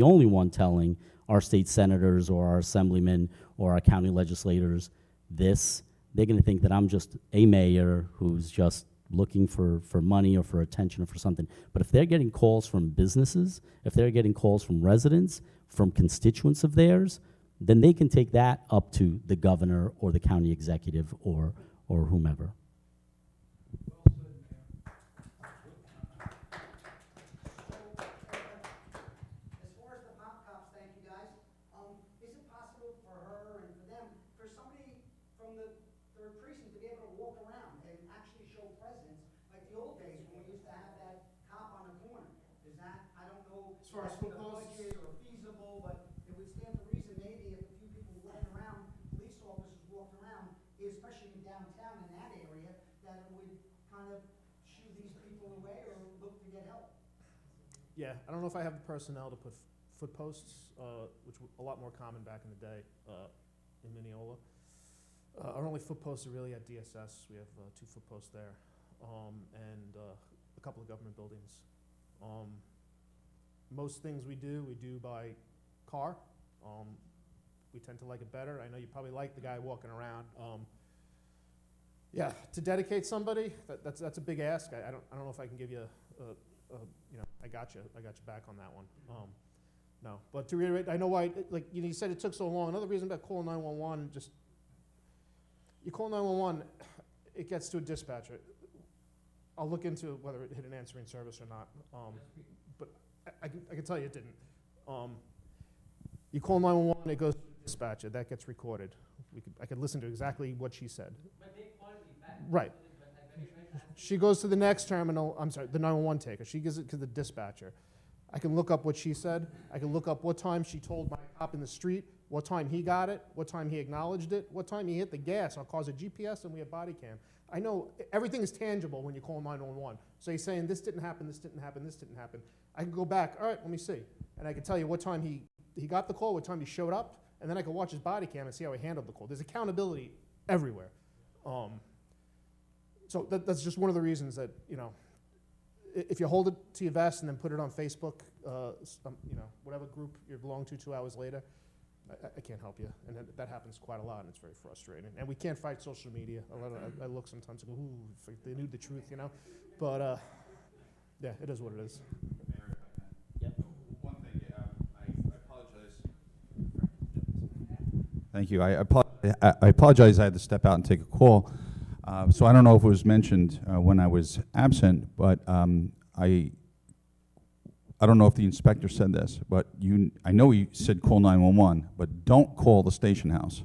only one telling our state senators or our assemblymen or our county legislators this, they're going to think that I'm just a mayor who's just looking for money or for attention or for something. But if they're getting calls from businesses, if they're getting calls from residents, from constituents of theirs, then they can take that up to the governor or the county executive or whomever. As far as the pop cops, thank you guys. Is it possible for her and for them, for somebody from the third precinct to be able to walk around and actually show presence, like the old days when we used to have that cop on the corner? Is that, I don't know, As far as if foot the posts? budget or feasible, but it would stand to reason maybe if a few people went around, police officers walked around, especially in downtown in that area, that it would kind of shoo these people away or look to get help. Yeah, I don't know if I have the personnel to put foot posts, which were a lot more common back in the day in Mineola. Our only foot posts are really at DSS. We have 2 foot posts there, and a couple of government buildings. Most things we do by car. We tend to like it better. I know you probably like the guy walking around. Yeah, to dedicate somebody, that's a big ask. I don't know if I can give you I got you back on that one. No, but to reiterate, I know why. Like you said, it took so long. Another reason about calling 911, just you call 911, it gets to a dispatcher. I'll look into whether it hit an answering service or not. But I can tell you it didn't. You call 911, it goes to the dispatcher. That gets recorded. I could listen to exactly what she said. But they called me back. Right. She goes to the next terminal, I'm sorry, the 911 taker. She gives it to the dispatcher. I can look up what she said. I can look up what time she told my cop in the street, what time he got it, what time he acknowledged it, what time he hit the gas. I'll cause a GPS and we have body cam. I know everything is tangible when you call 911. So he's saying this didn't happen, this didn't happen, this didn't happen. I can go back, all right, let me see. And I can tell you what time he got the call, what time he showed up, and then I can watch his body cam and see how he handled the call. There's accountability everywhere. So that's just one of the reasons that, if you hold it to your vest and then put it on Facebook, whatever group you belong to 2 hours later, I can't help you. And that happens quite a lot, and it's very frustrating. And we can't fight social media. I look sometimes and go, ooh, if they knew the truth, But, yeah, it is what it is. One thing, I apologize. Thank you. I apologize. I had to step out and take a call. So I don't know if it was mentioned when I was absent, but I don't know if the inspector said this, but I know he said call 911, but don't call the station house.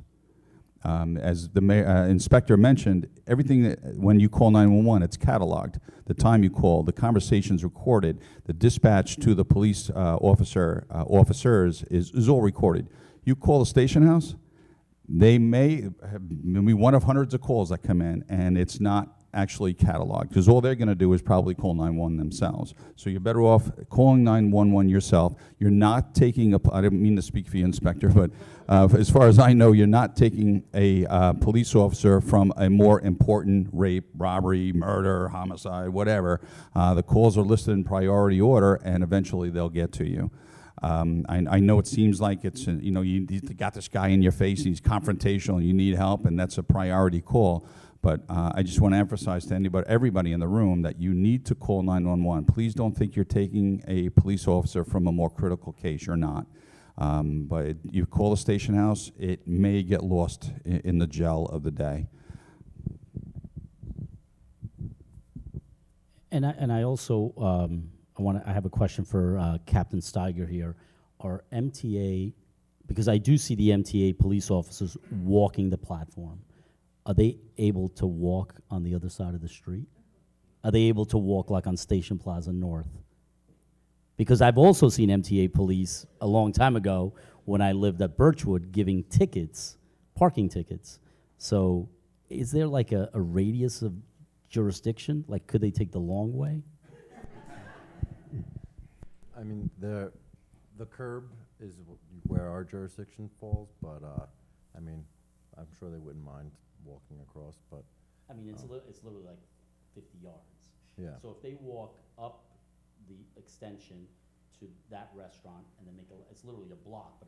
As the inspector mentioned, everything when you call 911, it's cataloged. The time you call, the conversation's recorded, the dispatch to the police officers is all recorded. You call the station house, they may be one of hundreds of calls that come in, and it's not actually cataloged, because all they're going to do is probably call 911 themselves. So you're better off calling 911 yourself. You're not taking I didn't mean to speak for you, Inspector, but as far as I know, you're not taking a police officer from a more important rape, robbery, murder, homicide, whatever. The calls are listed in priority order, and eventually they'll get to you. I know it seems like it's, you got this guy in your face, he's confrontational, and you need help, and that's a priority call. But I just want to emphasize to everybody in the room that you need to call 911. Please don't think you're taking a police officer from a more critical case. You're not. But you call the station house, it may get lost in the gel of the day. And I also I have a question for Captain Steiger here. Are MTA, because I do see the MTA police officers walking the platform, are they able to walk on the other side of the street? Are they able to walk like on Station Plaza North? Because I've also seen MTA police a long time ago when I lived at Birchwood giving tickets, parking tickets. So is there like a radius of jurisdiction? Like, could they take the long way? I mean, the curb is where our jurisdiction falls, but I mean, I'm sure they wouldn't mind walking across, but I mean, it's literally like 50 yards. Yeah. So if they walk up the extension to that restaurant and then it's literally a block, but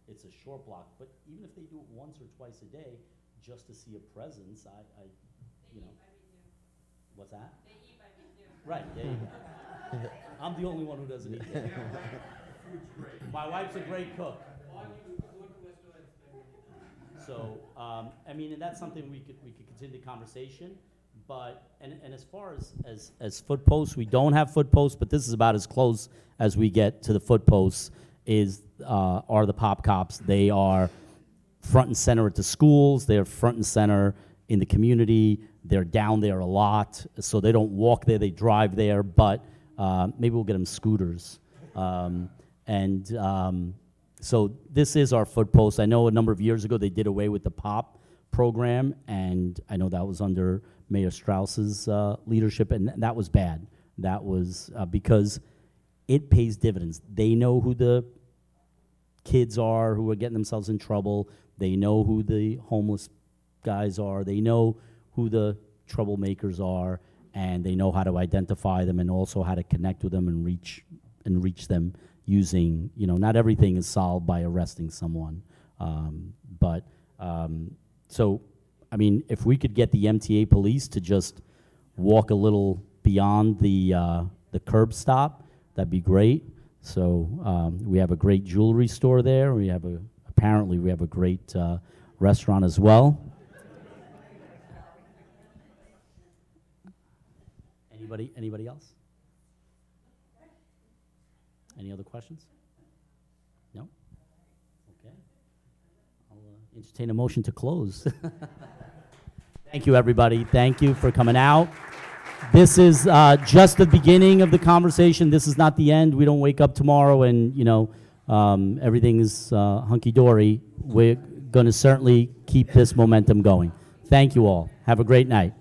it's a short block. But even if they do it once or twice a day, just to see a presence, What's that? They eat by me too. Right. There you go. I'm the only one who doesn't eat. My wife's a great cook. Or you go to restaurants So, I mean, and that's something we could continue the conversation, but, and as far as foot posts, we don't have foot posts, but this is about as close as we get to the foot posts are the pop cops. They are front and center at the schools, they're front and center in the community, they're down there a lot, so they don't walk there, they drive there, but maybe we'll get them scooters. So this is our foot post. I know a number of years ago they did away with the POP program, and I know that was under Mayor Strauss's leadership, and that was bad. That was because it pays dividends. They know who the kids are who are getting themselves in trouble. They know who the homeless guys are. They know who the troublemakers are, and they know how to identify them and also how to connect with them and reach them using, not everything is solved by arresting someone. So, I mean, if we could get the MTA police to just walk a little beyond the curb stop, that'd be great. So we have a great jewelry store there. Apparently we have a great restaurant as well. Anybody else? Any other questions? No? Okay. I'll entertain a motion to close. Thank you, everybody. Thank you for coming out. This is just the beginning of the conversation. This is not the end. We don't wake up tomorrow and, everything is hunky-dory. We're going to certainly keep this momentum going. Thank you all. Have a great night.